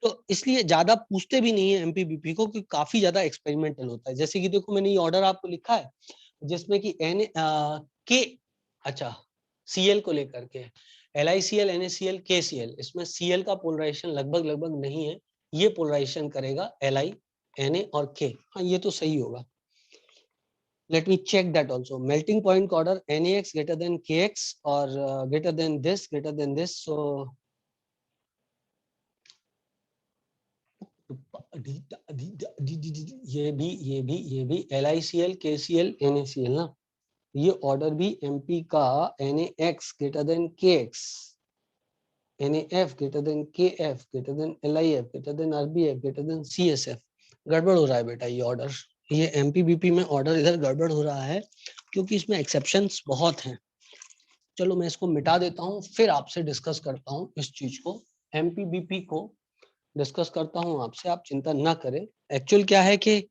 तो इसलिए ज्यादा पूछते भी नहीं है एमपीबीपी को, क्योंकि काफी ज्यादा एक्सपेरिमेंटल होता है। जैसे कि देखो मैंने ये ऑर्डर आपको लिखा है जिसमें कि के, अच्छा, सीएल को लेकर के LiCl, NaCl, KCl, इसमें Cl का पोलराइजेशन लगभग लगभग नहीं है, ये पोलराइजेशन करेगा Li, Na और K। हाँ ये तो सही होगा। Let me check that also. Melting point का order NaX greater than Kx और greater than this, greater than this. So ये भी LiCl, KCl, NaCl ना, ये ऑर्डर भी MP का NaX greater than Kx, NaF greater than KF greater than LiF greater than RBF greater than CSF, गड़बड़ हो रहा है बेटा ये ऑर्डर, ये एमपीबीपी में ऑर्डर इधर गड़बड़ हो रहा है क्योंकि इसमें एक्सेप्शंस बहुत हैं। चलो मैं इसको मिटा देता हूँ, फिर आपसे डिस्कस करता हूँ इस चीज को, एमपीबीपी को डिस्कस करता हूँ आपसे, आप चिंता ना करें। एक्चुअल क्या है कि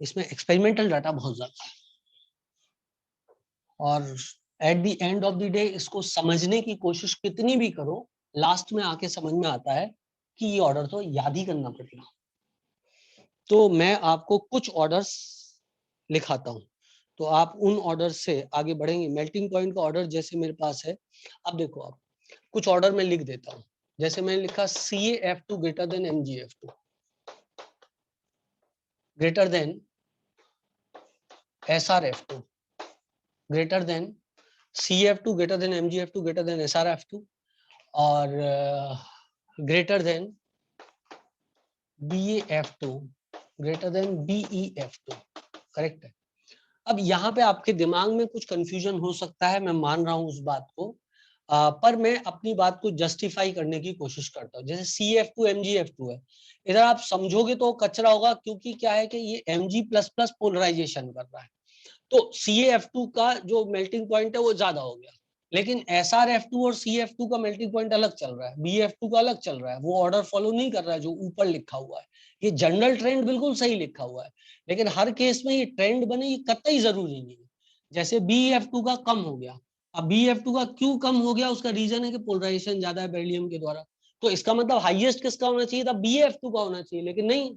इसमें एक्सपेरिमेंटल डाटा बहुत ज्यादा है, और at the end of the day इसको समझने की कोशिश कितनी भी करो, लास्ट में आके समझ में आता है कि ये ऑर्डर तो याद ही करना पड़ेगा। तो मैं आपको कुछ ऑर्डर्स लिखाता हूँ, तो आप उन ऑर्डर से आगे बढ़ेंगे। मेल्टिंग पॉइंट का ऑर्डर जैसे मेरे पास है, अब देखो आप कुछ ऑर्डर में लिख देता हूँ। जैसे मैंने लिखा CaF2 greater than MgF2 greater than SrF2 greater than CF2 greater than MgF2 greater than SrF2 और greater than BaF2 greater than BeF2, correct है। अब यहाँ पे आपके दिमाग में कुछ कंफ्यूजन हो सकता है, मैं मान रहा हूँ उस बात को, पर मैं अपनी बात को जस्टिफाई करने की कोशिश करता हूँ। जैसे CF2 MgF2 है, इधर आप समझोगे तो कचरा होगा, क्योंकि क्या है कि ये Mg++ पोलराइजेशन कर रहा है, तो CaF2 का जो मेल्टिंग पॉइंट है वो ज्यादा हो गया, लेकिन SrF2 और CF2 का मेल्टिंग पॉइंट अलग चल रहा है, BF2 का अलग चल रहा है, वो ऑर्डर फॉलो नहीं कर रहा है जो ऊपर लिखा हुआ है। ये जनरल ट्रेंड बिल्कुल सही लिखा हुआ है, लेकिन हर केस में ये ट्रेंड बने ये कतई जरूरी नहीं है। जैसे BF2 का कम हो गया, अब BF2 का क्यों कम हो गया, उसका रीजन है कि पोलराइजेशन ज्यादा है बेरिलियम के द्वारा, तो इसका मतलब हाईएस्ट किसका होना चाहिए था, BF2 का होना चाहिए, लेकिन नहीं,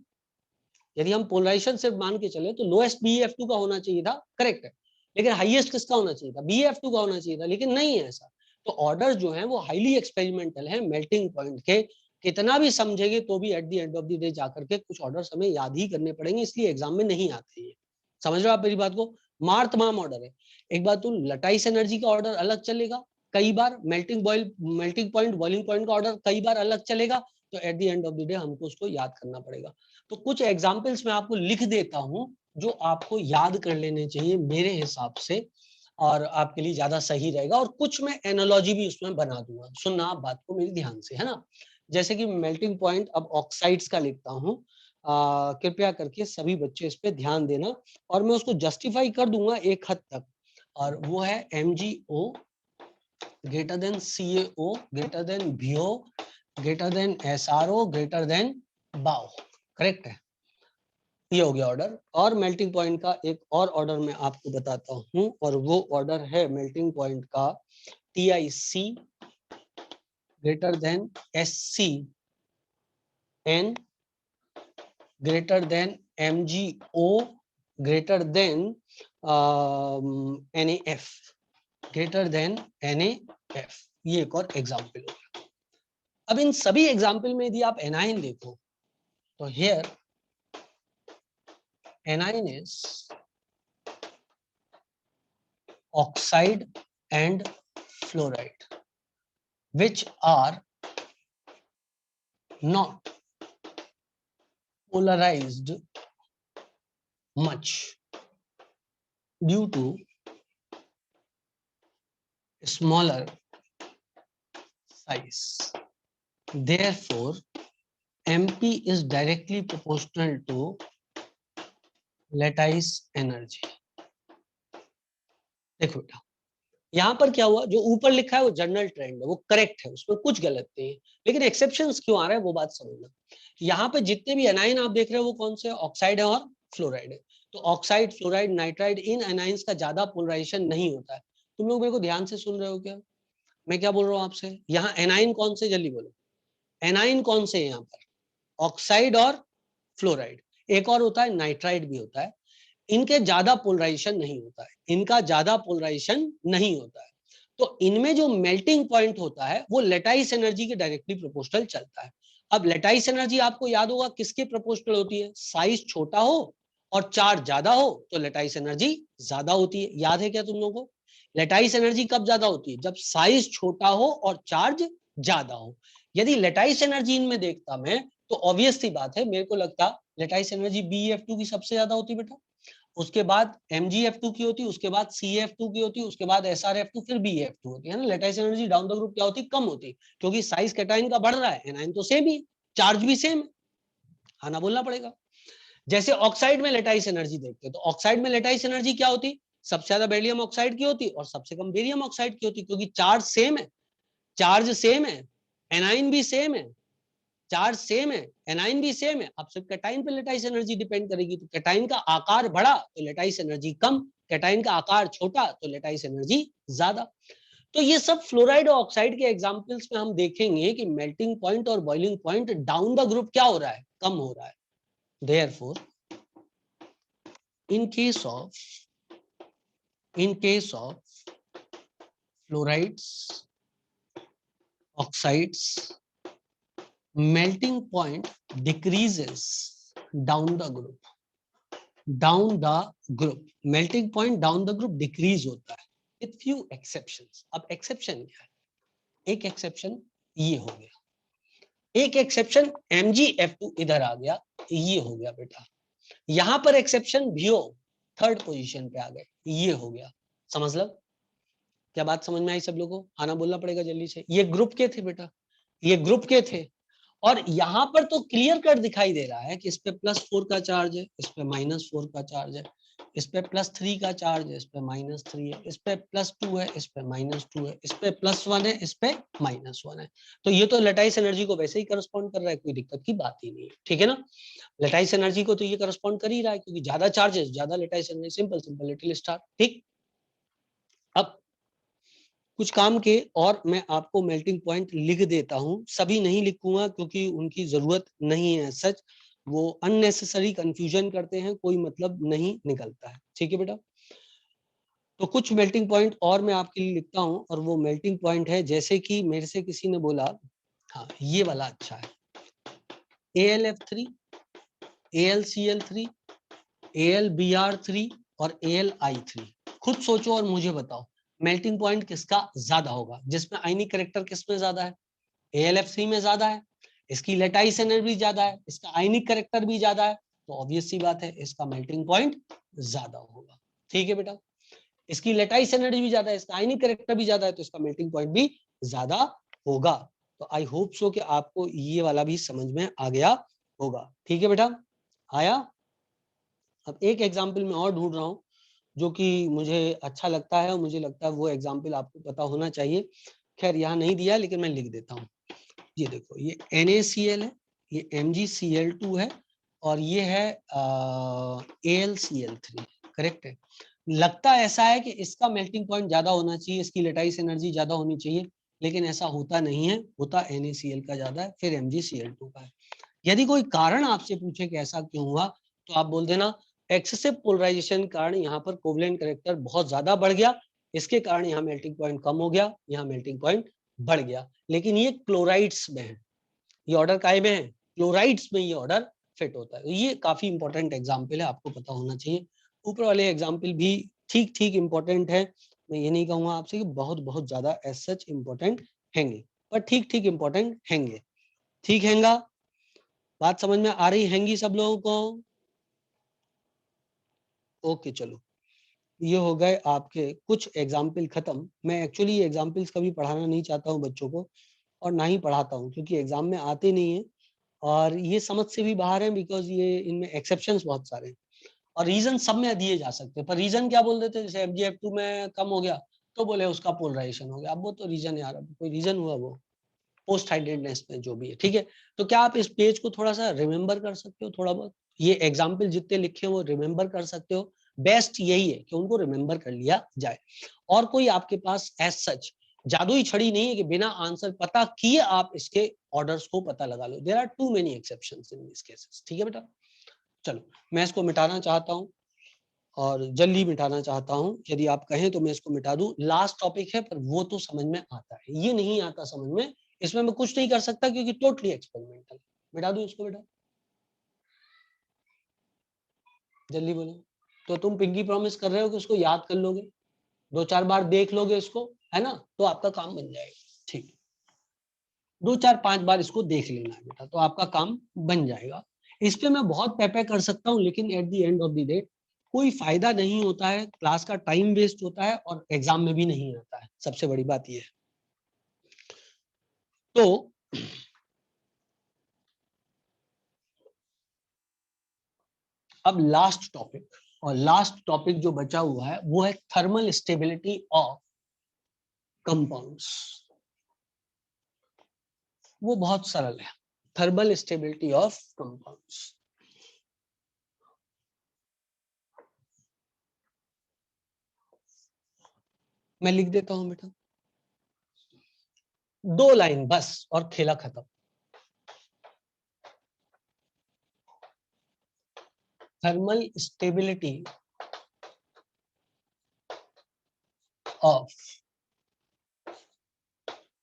यदि हम पोलराइजेशन से मान के चले तो लोएस्ट BF2 का होना चाहिए था, करेक्ट है, लेकिन हाईएस्ट किसका होना चाहिए था, BF2 का होना चाहिए था, लेकिन नहीं है ऐसा। तो ऑर्डर जो है वो हाईली एक्सपेरिमेंटल है, मेल्टिंग पॉइंट के कितना भी समझेंगे तो भी at the end of the day जाकर के कुछ ऑर्डर्स हमें याद ही करने पड़ेंगे, इसलिए एग्जाम में नहीं आते हैं। समझ रहे हो आप मेरी बात को, मार तमाम ऑर्डर है। एक बात तो लटाइस एनर्जी का ऑर्डर अलग चलेगा कई बार, मेल्टिंग पॉइंट बॉइलिंग पॉइंट का ऑर्डर कई बार अलग चलेगा, तो at the end of the day हमको उसको याद करना पड़ेगा। तो कुछ एग्जाम्पल्स मैं आपको लिख देता हूं जो आपको याद कर लेने चाहिए मेरे हिसाब से, और आपके लिए ज्यादा सही रहेगा, और कुछ मैं एनालॉजी भी उसमें बना दूंगा, सुनना आप बात को मेरी ध्यान से, है ना। जैसे कि मेल्टिंग पॉइंट अब ऑक्साइड्स का लिखता हूँ, कृपया करके सभी बच्चे इस पे ध्यान देना, और मैं उसको जस्टिफाई कर दूंगा एक हद तक, और वो है MgO greater than CaO greater than BO greater than SRO greater than BAO। Correct है, ये हो गया ऑर्डर। और मेल्टिंग पॉइंट का एक और ऑर्डर मैं आपको बताता हूं, और वो ऑर्डर है मेल्टिंग पॉइंट का TiC greater than SCN greater than MgO greater than NaF greater than NaF। ये एक और एग्जाम्पल हो गया। अब इन सभी एग्जाम्पल में यदि आप एनाइन देखो तो here A9 is oxide and fluoride which are not polarized much due to smaller size. Therefore, MP is directly proportional to lattice energy। देखो बेटा, यहाँ पर क्या हुआ, जो ऊपर लिखा है वो जनरल ट्रेंड है, वो करेक्ट है, उसमें कुछ गलत नहीं है, लेकिन एक्सेप्शंस क्यों आ रहा है वो बात समझना। यहाँ पे जितने भी एनाइन आप देख रहे हो वो कौन से, ऑक्साइड है और फ्लोराइड है। तो ऑक्साइड, फ्लोराइड, नाइट्राइड, इन एनाइंस का ज्यादा पोलराइजेशन नहीं होता है। तुम लोग मेरे को ध्यान से सुन रहे हो क्या, मैं क्या बोल रहा हूँ आपसे? यहाँ एनाइन कौन से, जल्दी बोलो, एनाइन कौन से है यहाँ पर? ऑक्साइड और फ्लोराइड। एक और होता है नाइट्राइड भी होता है। इनके ज्यादा पोलराइजेशन नहीं होता है, इनका ज्यादा पोलराइजेशन नहीं होता है। तो इनमें जो मेल्टिंग पॉइंट होता है वो लेटाइस एनर्जी के डायरेक्टली प्रोपोर्शनल चलता है। अब लेटाइस एनर्जी आपको याद होगा किसके प्रोपोर्शनल होती है? साइज छोटा हो और चार्ज ज्यादा हो तो लेटाइस एनर्जी ज्यादा होती है। याद है क्या तुम लोगों को? लेटाइस एनर्जी कब ज्यादा होती है? जब साइज छोटा हो और चार्ज ज्यादा हो। यदि लेटाइस एनर्जी इनमें देखता मैं तो ऑब्वियस सी बात है, मेरे को लगता लेटाइस एनर्जी BeF2 की सबसे ज्यादा होती बेटा, उसके बाद MgF2 की होती, उसके बाद CF2 की होती, उसके बाद SrF2, फिर BF2 होती है ना। Lattice energy down the group क्या होती? कम होती, क्योंकि साइज कैटायन का बढ़ रहा है, एनायन तो सेम ही, चार्ज भी सेम है, हाँ ना बोलना पड़ेगा। जैसे ऑक्साइड में लेटाइस एनर्जी देखते हैं तो ऑक्साइड में लेटाइस एनर्जी क्या होती? सबसे ज्यादा बेरिलियम ऑक्साइड की होती और सबसे कम बेरियम ऑक्साइड की होती, क्योंकि चार्ज सेम है, चार्ज सेम है, एनाइन भी सेम है, चार्ज सेम है, एनाइन भी सेम है। अब सिर्फ कैटाइन पे लेटाइस एनर्जी डिपेंड करेगी, तो कैटाइन का आकार बढ़ा तो लेटाइस एनर्जी कम, कैटाइन का आकार छोटा तो लेटाइस एनर्जी ज्यादा। तो ये सब फ्लोराइड और ऑक्साइड के एग्जांपल्स में हम देखेंगे कि मेल्टिंग पॉइंट और boiling point down the group क्या हो रहा है? कम हो रहा है। Therefore in case of fluorides, oxides, melting point decreases down the group, melting point down the group decrease होता है with few exceptions। अब exception क्या है? एक exception ये हो गया, एक exception MgF2 इधर आ गया, ये हो गया बेटा। यहां पर एक्सेप्शन VO थर्ड पोजीशन पे आ गए, ये हो गया। समझ लो, क्या बात समझ में आई सब लोगों को? आना बोलना पड़ेगा जल्दी से। ये ग्रुप के थे बेटा, ये ग्रुप के थे, और यहां पर तो क्लियर कट दिखाई दे रहा है कि इस पे +4 का चार्ज है, इस पे -4 का चार्ज है, इस पे +3 का चार्ज है, इस पे -3 है, इस पे +2 है, इस पे -2 है, इस पे +1 है, इस पे -1 है। तो ये तो लेटाइस एनर्जी को वैसे ही करस्पॉन्ड कर रहा है, कोई दिक्कत की बात ही नहीं है, ठीक है ना। लेटाइस एनर्जी को तो ये करस्पॉन्ड कर ही रहा है, क्योंकि ज्यादा चार्जेस ज्यादा lattice energy, simple simple little star, ठीक। अब कुछ काम के और मैं आपको मेल्टिंग पॉइंट लिख देता हूं, सभी नहीं लिखूंगा क्योंकि उनकी जरूरत नहीं है, सच वो अननेसेसरी कंफ्यूजन करते हैं, कोई मतलब नहीं निकलता है, ठीक है बेटा। तो कुछ मेल्टिंग पॉइंट और मैं आपके लिए लिखता हूं, और वो मेल्टिंग पॉइंट है, जैसे कि मेरे से किसी ने बोला, हाँ ये वाला अच्छा है, AlF3, AlCl3, AlBr3 और AlI3। खुद सोचो और मुझे बताओ मेल्टिंग पॉइंट किसका ज्यादा होगा, जिसमें आयनिक कैरेक्टर किसमें ज्यादा है? AlF3 में ज्यादा है, इसकी लेटाइस एनर्जी भी ज्यादा है, इसका आयनिक कैरेक्टर भी ज्यादा है, तो ऑब्वियस सी बात है इसका मेल्टिंग पॉइंट ज्यादा होगा, ठीक है बेटा। इसकी लेटाइस एनर्जी भी ज्यादा है, इसका आयनिक कैरेक्टर भी ज्यादा है, तो इसका मेल्टिंग पॉइंट भी ज्यादा होगा। तो आई होप सो कि आपको ये वाला भी समझ में आ गया होगा। ठीक है बेटा, आया। अब एक एग्जाम्पल मैं और ढूंढ रहा हूँ जो कि मुझे अच्छा लगता है और मुझे लगता है वो एग्जाम्पल आपको पता होना चाहिए। खैर यहाँ नहीं दिया लेकिन मैं लिख देता हूँ। ये देखो, ये NaCl है, ये MgCl2 है और ये है AlCl3। करेक्ट है। लगता ऐसा है कि इसका मेल्टिंग पॉइंट ज्यादा होना चाहिए, इसकी लेटाइस एनर्जी ज्यादा होनी चाहिए, लेकिन ऐसा होता नहीं है, होता NaCl का ज्यादा है, फिर MgCl2 का है। यदि कोई कारण आपसे पूछे कि ऐसा क्यों हुआ, तो आप बोल देना एक्सेसिव पोलराइजेशन के कारण यहाँ पर कोवलेंट कैरेक्टर बहुत ज्यादा बढ़ गया, इसके कारण यहाँ मेल्टिंग पॉइंट कम हो गया, यहाँ मेल्टिंग पॉइंट बढ़ गया। लेकिन ये क्लोराइड्स में है, ये ऑर्डर काय में है, क्लोराइड्स में ये ऑर्डर फिट होता है। ये काफी इंपॉर्टेंट एग्जाम्पल है, आपको पता होना चाहिए। ऊपर वाले एग्जाम्पल भी ठीक ठीक इंपॉर्टेंट है, मैं ये नहीं कहूंगा आपसे कि बहुत बहुत ज्यादा एज सच इंपॉर्टेंट हैंगे, पर ठीक ठीक इंपॉर्टेंट हैंगे। ठीक हैंगा, बात समझ में आ रही हैंगी सब लोगों को? ओके चलो, ये हो गए आपके कुछ एग्जाम्पल खत्म। मैं एक्चुअली एग्जाम्पल्स कभी पढ़ाना नहीं चाहता हूँ बच्चों को, और ना ही पढ़ाता हूँ, क्योंकि एग्जाम में आते नहीं है और ये समझ से भी बाहर है, बिकॉज ये इनमें एक्सेप्शंस बहुत सारे हैं और रीजन सब में दिए जा सकते हैं। पर रीजन क्या बोल देते हैं, जैसे FgF2 में कम हो गया तो बोले उसका पोलराइजेशन हो गया। अब वो तो रीजन यार, अब कोई रीजन हुआ वो पोस्ट हाइड्रेटनेस में जो भी है। ठीक है, तो क्या आप इस पेज को थोड़ा सा रिमेम्बर कर सकते हो, थोड़ा बहुत ये एग्जाम्पल जितने लिखे हैं वो रिमेम्बर कर सकते हो? बेस्ट यही है कि उनको रिमेम्बर कर लिया जाए। और कोई आपके पास एज सच जादुई छड़ी नहीं है कि बिना आंसर पता किए आप इसके ऑर्डर्स को पता लगा लो। There are too many exceptions in this cases. ठीक है बेटा, चलो मैं इसको मिटाना चाहता हूँ और जल्दी मिटाना चाहता हूँ। यदि आप कहें तो मैं इसको मिटा दूं। लास्ट टॉपिक है, पर वो तो समझ में आता है, ये नहीं आता समझ में, इसमें मैं कुछ नहीं कर सकता क्योंकि टोटली एक्सपेरिमेंटल। मिटा दूं इसको बेटा, जल्दी बोलो। तो तुम पिंकी प्रॉमिस कर रहे हो कि उसको याद कर लोगे, 2-4 बार देख लोगे इसको, है ना, तो आपका काम बन जाएगा। ठीक, 2-4-5 बार इसको देख लेना है बेटा, तो आपका काम बन जाएगा। इस पे मैं बहुत पैपे कर सकता हूँ, लेकिन at the end of the day कोई फायदा नहीं होता है, क्लास का टाइम वेस्ट होता है और एग्जाम में भी नहीं आता है, सबसे बड़ी बात यह है। तो अब लास्ट टॉपिक, और लास्ट टॉपिक जो बचा हुआ है वो है थर्मल स्टेबिलिटी ऑफ कंपाउंड्स। वो बहुत सरल है, थर्मल स्टेबिलिटी ऑफ कंपाउंड्स। मैं लिख देता हूं बेटा, 2 लाइन बस और खेला खत्म। Thermal stability of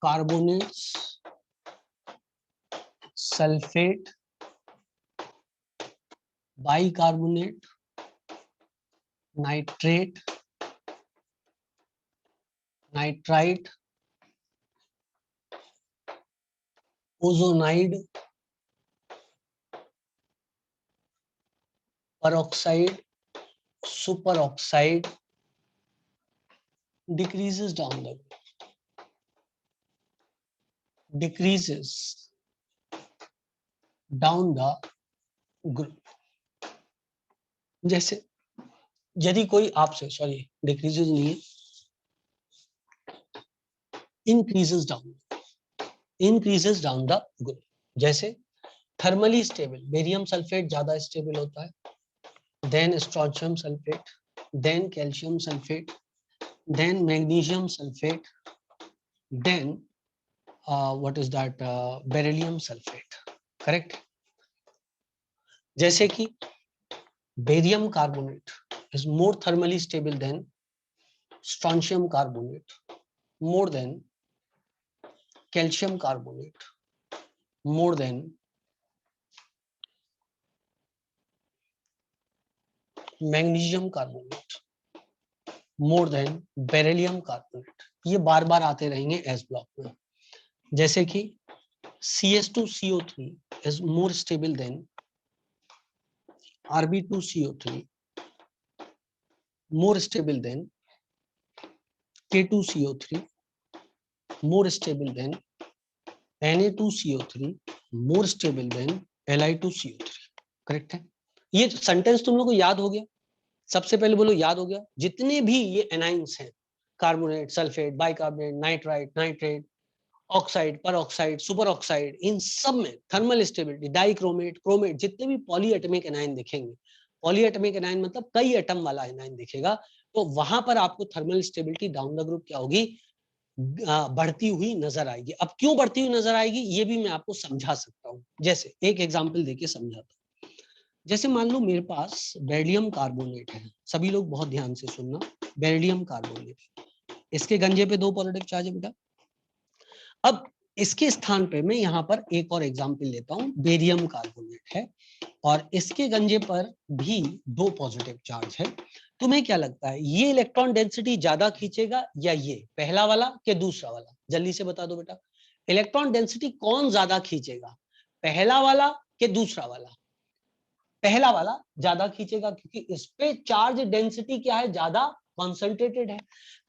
carbonates, sulphate, bicarbonate, nitrate, nitrite, ozonide, peroxide, superoxide decreases down the group। जैसे यदि कोई आपसे, सॉरी डिक्रीजेस नहीं है, इंक्रीजेस डाउन द ग्रुप। जैसे थर्मली स्टेबल बेरियम सल्फेट ज्यादा स्टेबल होता है, then strontium sulphate, then calcium sulphate, then magnesium sulphate, then what is that, beryllium sulphate. Correct. जैसे कि barium carbonate is more thermally stable than strontium carbonate, more than calcium carbonate, more than magnesium carbonate, more than beryllium carbonate। ये बार बार आते रहेंगे S block में। जैसे कि CS2CO3 is more stable than Rb2CO3, more stable than K2CO3, more stable than Na2CO3 more stable then Li2CO3, correct है। ये sentence तुम लोग को याद हो गया? सबसे पहले बोलो याद हो गया? जितने भी ये एनाइंस हैं, carbonate, sulphate, bicarbonate, nitrite, nitrate, oxide, पर ऑक्साइड, सुपर ऑक्साइड, इन सब में थर्मल स्टेबिलिटी, डाइक्रोमेट, क्रोमेट, जितने भी पॉलीएटमिक एनाइन दिखेंगे, पॉलीएटमिक एनाइन मतलब कई एटम वाला एनाइन दिखेगा, तो वहां पर आपको thermal stability down the group क्या होगी? बढ़ती हुई नजर आएगी। अब क्यों बढ़ती हुई नजर आएगी ये भी मैं आपको समझा सकता हूं। जैसे एक एग्जांपल देके समझाता हूं। जैसे मान लो मेरे पास बेरिलियम कार्बोनेट है, सभी लोग बहुत ध्यान से सुनना, बेरिलियम कार्बोनेट, इसके गंजे पे 2 पॉजिटिव चार्ज है बेटा। अब इसके स्थान पे मैं यहाँ पर एक और एग्जांपल लेता हूँ, बेरियम कार्बोनेट है और इसके गंजे पर भी 2 पॉजिटिव चार्ज है। तुम्हें क्या लगता है ये इलेक्ट्रॉन डेंसिटी ज्यादा खींचेगा या ये, पहला वाला कि दूसरा वाला? जल्दी से बता दो बेटा, इलेक्ट्रॉन डेंसिटी कौन ज्यादा खींचेगा, पहला वाला कि दूसरा वाला? पहला वाला ज्यादा खींचेगा, क्योंकि इस पे चार्ज डेंसिटी क्या है, ज्यादा कॉन्सेंट्रेटेड है।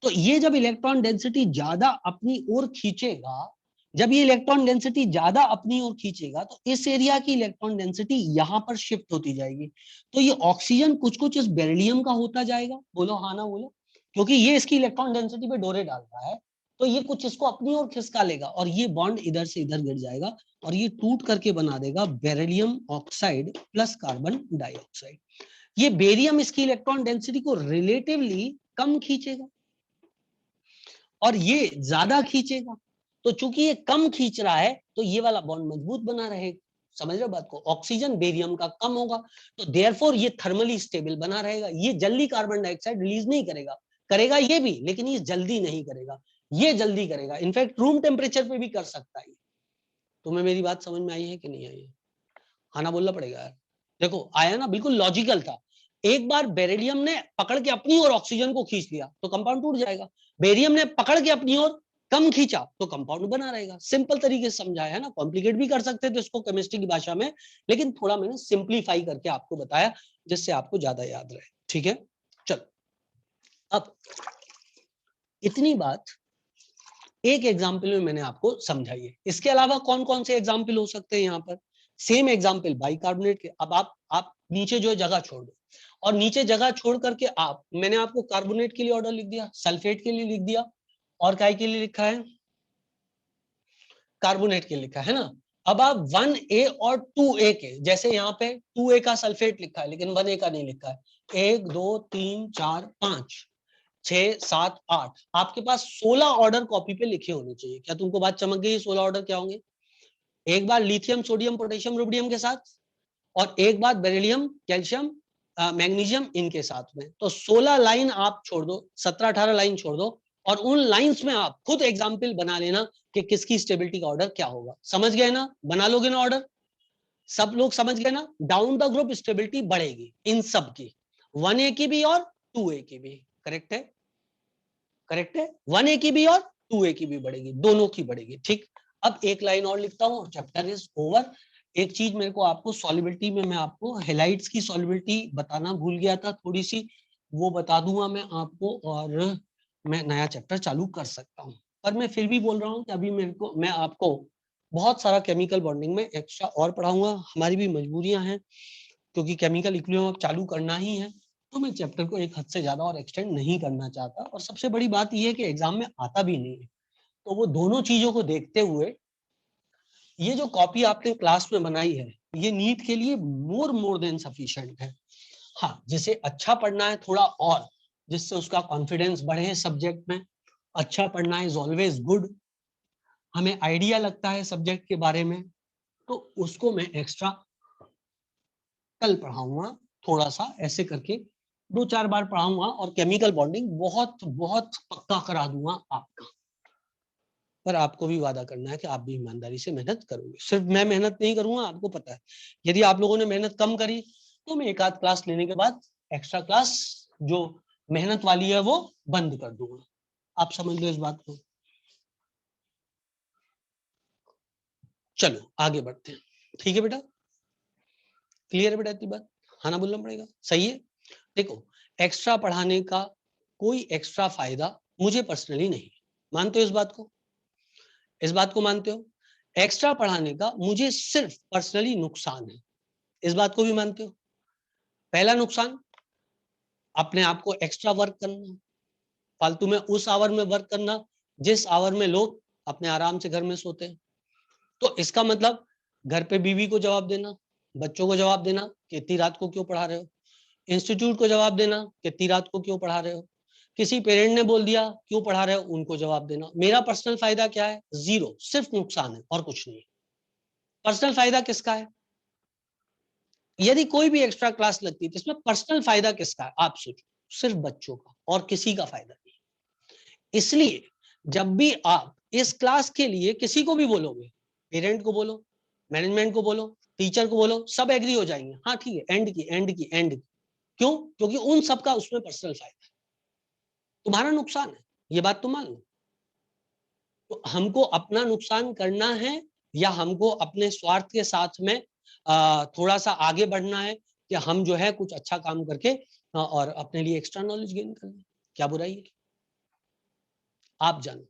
तो ये जब इलेक्ट्रॉन डेंसिटी ज्यादा अपनी ओर खींचेगा, जब ये इलेक्ट्रॉन डेंसिटी ज्यादा अपनी ओर खींचेगा तो इस एरिया की इलेक्ट्रॉन डेंसिटी यहां पर शिफ्ट होती जाएगी। तो ये ऑक्सीजन कुछ कुछ इस बेरिलियम का होता जाएगा, बोलो हाँ ना बोलो, क्योंकि ये इसकी इलेक्ट्रॉन डेंसिटी पे डोरे डाल रहा है, तो ये कुछ इसको अपनी ओर खिसका लेगा और ये बॉन्ड इधर से इधर गिर जाएगा और ये टूट करके बना देगा beryllium oxide plus carbon dioxide. ये बेरियम इसकी इलेक्ट्रॉन डेंसिटी को रिलेटिवली कम खींचेगा और ये ज्यादा खींचेगा। तो चूंकि ये कम खींच रहा है तो ये वाला बॉन्ड मजबूत बना रहेगा। समझ रहे बात को? ऑक्सीजन बेरियम का कम होगा तो देयरफॉर ये थर्मली स्टेबल बना रहेगा, ये जल्दी कार्बन डाइऑक्साइड रिलीज नहीं करेगा, करेगा ये भी लेकिन ये जल्दी नहीं करेगा, ये जल्दी करेगा, इनफैक्ट रूम टेम्परेचर पे भी कर सकता है। तुम्हें मेरी बात समझ में आई है कि नहीं आई है? खाना बोलना पड़ेगा यार। देखो आया ना, बिल्कुल लॉजिकल था। एक बार बेरिलियम ने पकड़ के अपनी ओर ऑक्सीजन को खींच लिया तो कंपाउंड टूट जाएगा, बेरियम ने पकड़ के अपनी ओर कम खींचा तो कंपाउंड बना रहेगा। सिंपल तरीके से समझाया है ना, कॉम्प्लिकेट भी कर सकते थे इसको केमिस्ट्री की भाषा में, लेकिन थोड़ा मैंने सिंप्लीफाई करके आपको बताया जिससे आपको ज्यादा याद रहे। ठीक है, चलो अब इतनी बात एक एग्जाम्पल में मैंने आपको समझाई है। इसके अलावा कौन कौन से एग्जाम्पल हो सकते हैं यहाँ पर? सेम एग्जाम्पल बाइकार्बोनेट के। अब आप नीचे जो है जगह छोड़ दो और नीचे जगह छोड़ करके मैंने आपको कार्बोनेट के लिए ऑर्डर लिख दिया, सल्फेट के लिए लिख दिया और काय के लिए लिखा है, कार्बोनेट के लिखा है ना। अब आप 1A और 2A के, जैसे यहाँ पे 2A का सल्फेट लिखा है लेकिन 1A का नहीं लिखा है। 1 2 3 4 5 6 7 8 आपके पास 16 ऑर्डर कॉपी पे लिखे होने चाहिए। क्या तुमको बात चमक गई? 16 ऑर्डर क्या होंगे? एक बार लिथियम, सोडियम, पोटेशियम, रुबिडियम के साथ और एक बार बेरिलियम, कैल्शियम, मैग्नीशियम इनके साथ में। तो 16 लाइन आप छोड़ दो, 17-18 लाइन छोड़ दो और उन लाइंस में आप खुद एग्जाम्पल बना लेना कि किसकी स्टेबिलिटी का ऑर्डर क्या होगा। समझ गए ना? बना लोगे ना ऑर्डर? सब लोग समझ गए ना? डाउन द ग्रुप स्टेबिलिटी बढ़ेगी इन सब की, 1A की भी और 2A की भी। करेक्ट है? करेक्ट है, 1A की भी और 2A की भी बढ़ेगी, दोनों की बढ़ेगी। ठीक, अब एक लाइन और लिखता हूं, चैप्टर इज ओवर। एक चीज मेरे को आपको सॉल्युबिलिटी में, मैं आपको हेलाइट्स की सॉल्युबिलिटी बताना भूल गया था थोड़ी सी, वो बता दूंगा मैं आपको और मैं नया चैप्टर चालू कर सकता हूँ। पर मैं फिर भी बोल रहा हूँ कि अभी मैं आपको बहुत सारा केमिकल बॉन्डिंग में एक्स्ट्रा और पढ़ाऊंगा। हमारी भी मजबूरियां हैं क्योंकि केमिकल इक्विलिब्रियम अब चालू करना ही है, तो मैं चैप्टर को एक हद से ज्यादा और एक्सटेंड नहीं करना चाहता। और सबसे बड़ी बात यह है कि एग्जाम में आता भी नहीं है, तो वो दोनों चीजों को देखते हुए ये जो कॉपी आपने क्लास में बनाई है ये नीट के लिए मोर देन सफिशिएंट है। हाँ, जिसे अच्छा पढ़ना है थोड़ा और, जिससे उसका कॉन्फिडेंस बढ़े सब्जेक्ट में, अच्छा पढ़ना इज ऑलवेज गुड, हमें आइडिया लगता है सब्जेक्ट के बारे में, तो उसको मैं एक्स्ट्रा कल पढ़ाऊंगा। थोड़ा सा ऐसे करके 2-4 बार पढ़ाऊंगा और केमिकल बॉन्डिंग बहुत बहुत पक्का करा दूंगा आपका। पर आपको भी वादा करना है कि आप भी ईमानदारी से मेहनत करोगे। सिर्फ मैं मेहनत नहीं करूंगा, आपको पता है यदि आप लोगों ने मेहनत कम करी तो मैं एक आध क्लास लेने के बाद एक्स्ट्रा क्लास जो मेहनत वाली है वो बंद कर दूंगा। आप समझ लो इस बात को। चलो आगे बढ़ते हैं। ठीक है बेटा, क्लियर है बेटा इतनी बात? हाँ ना बोलना पड़ेगा, सही है। देखो, एक्स्ट्रा पढ़ाने का कोई एक्स्ट्रा फायदा मुझे पर्सनली नहीं, मानते हो इस बात को? इस बात को मानते हो? एक्स्ट्रा पढ़ाने का मुझे सिर्फ पर्सनली नुकसान है, इस बात को भी मानते हो? पहला नुकसान, अपने आप को एक्स्ट्रा वर्क करना, फालतू में उस आवर में वर्क करना जिस आवर में लोग अपने आराम से घर में सोते हैं। तो इसका मतलब घर पे बीवी को जवाब देना, बच्चों को जवाब देना कि इतनी रात को क्यों पढ़ा रहे हो, इंस्टीट्यूट को जवाब देना कि इतनी रात को क्यों पढ़ा रहे हो, किसी पेरेंट ने बोल दिया क्यों पढ़ा रहे हो, उनको जवाब देना। मेरा पर्सनल फायदा क्या है? जीरो, सिर्फ नुकसान है और कुछ नहीं है। पर्सनल फायदा किसका है? यदि कोई भी एक्स्ट्रा क्लास लगती है तो इसमें पर्सनल फायदा किसका है? आप सोचो, सिर्फ बच्चों का, और किसी का फायदा नहीं। इसलिए जब भी आप इस क्लास के लिए किसी को भी बोलोगे, पेरेंट को बोलो, मैनेजमेंट को बोलो, टीचर को बोलो, सब एग्री हो जाएंगे, हाँ ठीक है, एंड की। क्यों? क्योंकि उन सबका उसमें पर्सनल फायदा है, तुम्हारा नुकसान है, ये बात तो मान लो। तो हमको अपना नुकसान करना है या हमको अपने स्वार्थ के साथ में थोड़ा सा आगे बढ़ना है कि हम जो है कुछ अच्छा काम करके और अपने लिए एक्स्ट्रा नॉलेज गेन कर लें? क्या बुराई है? आप जानो,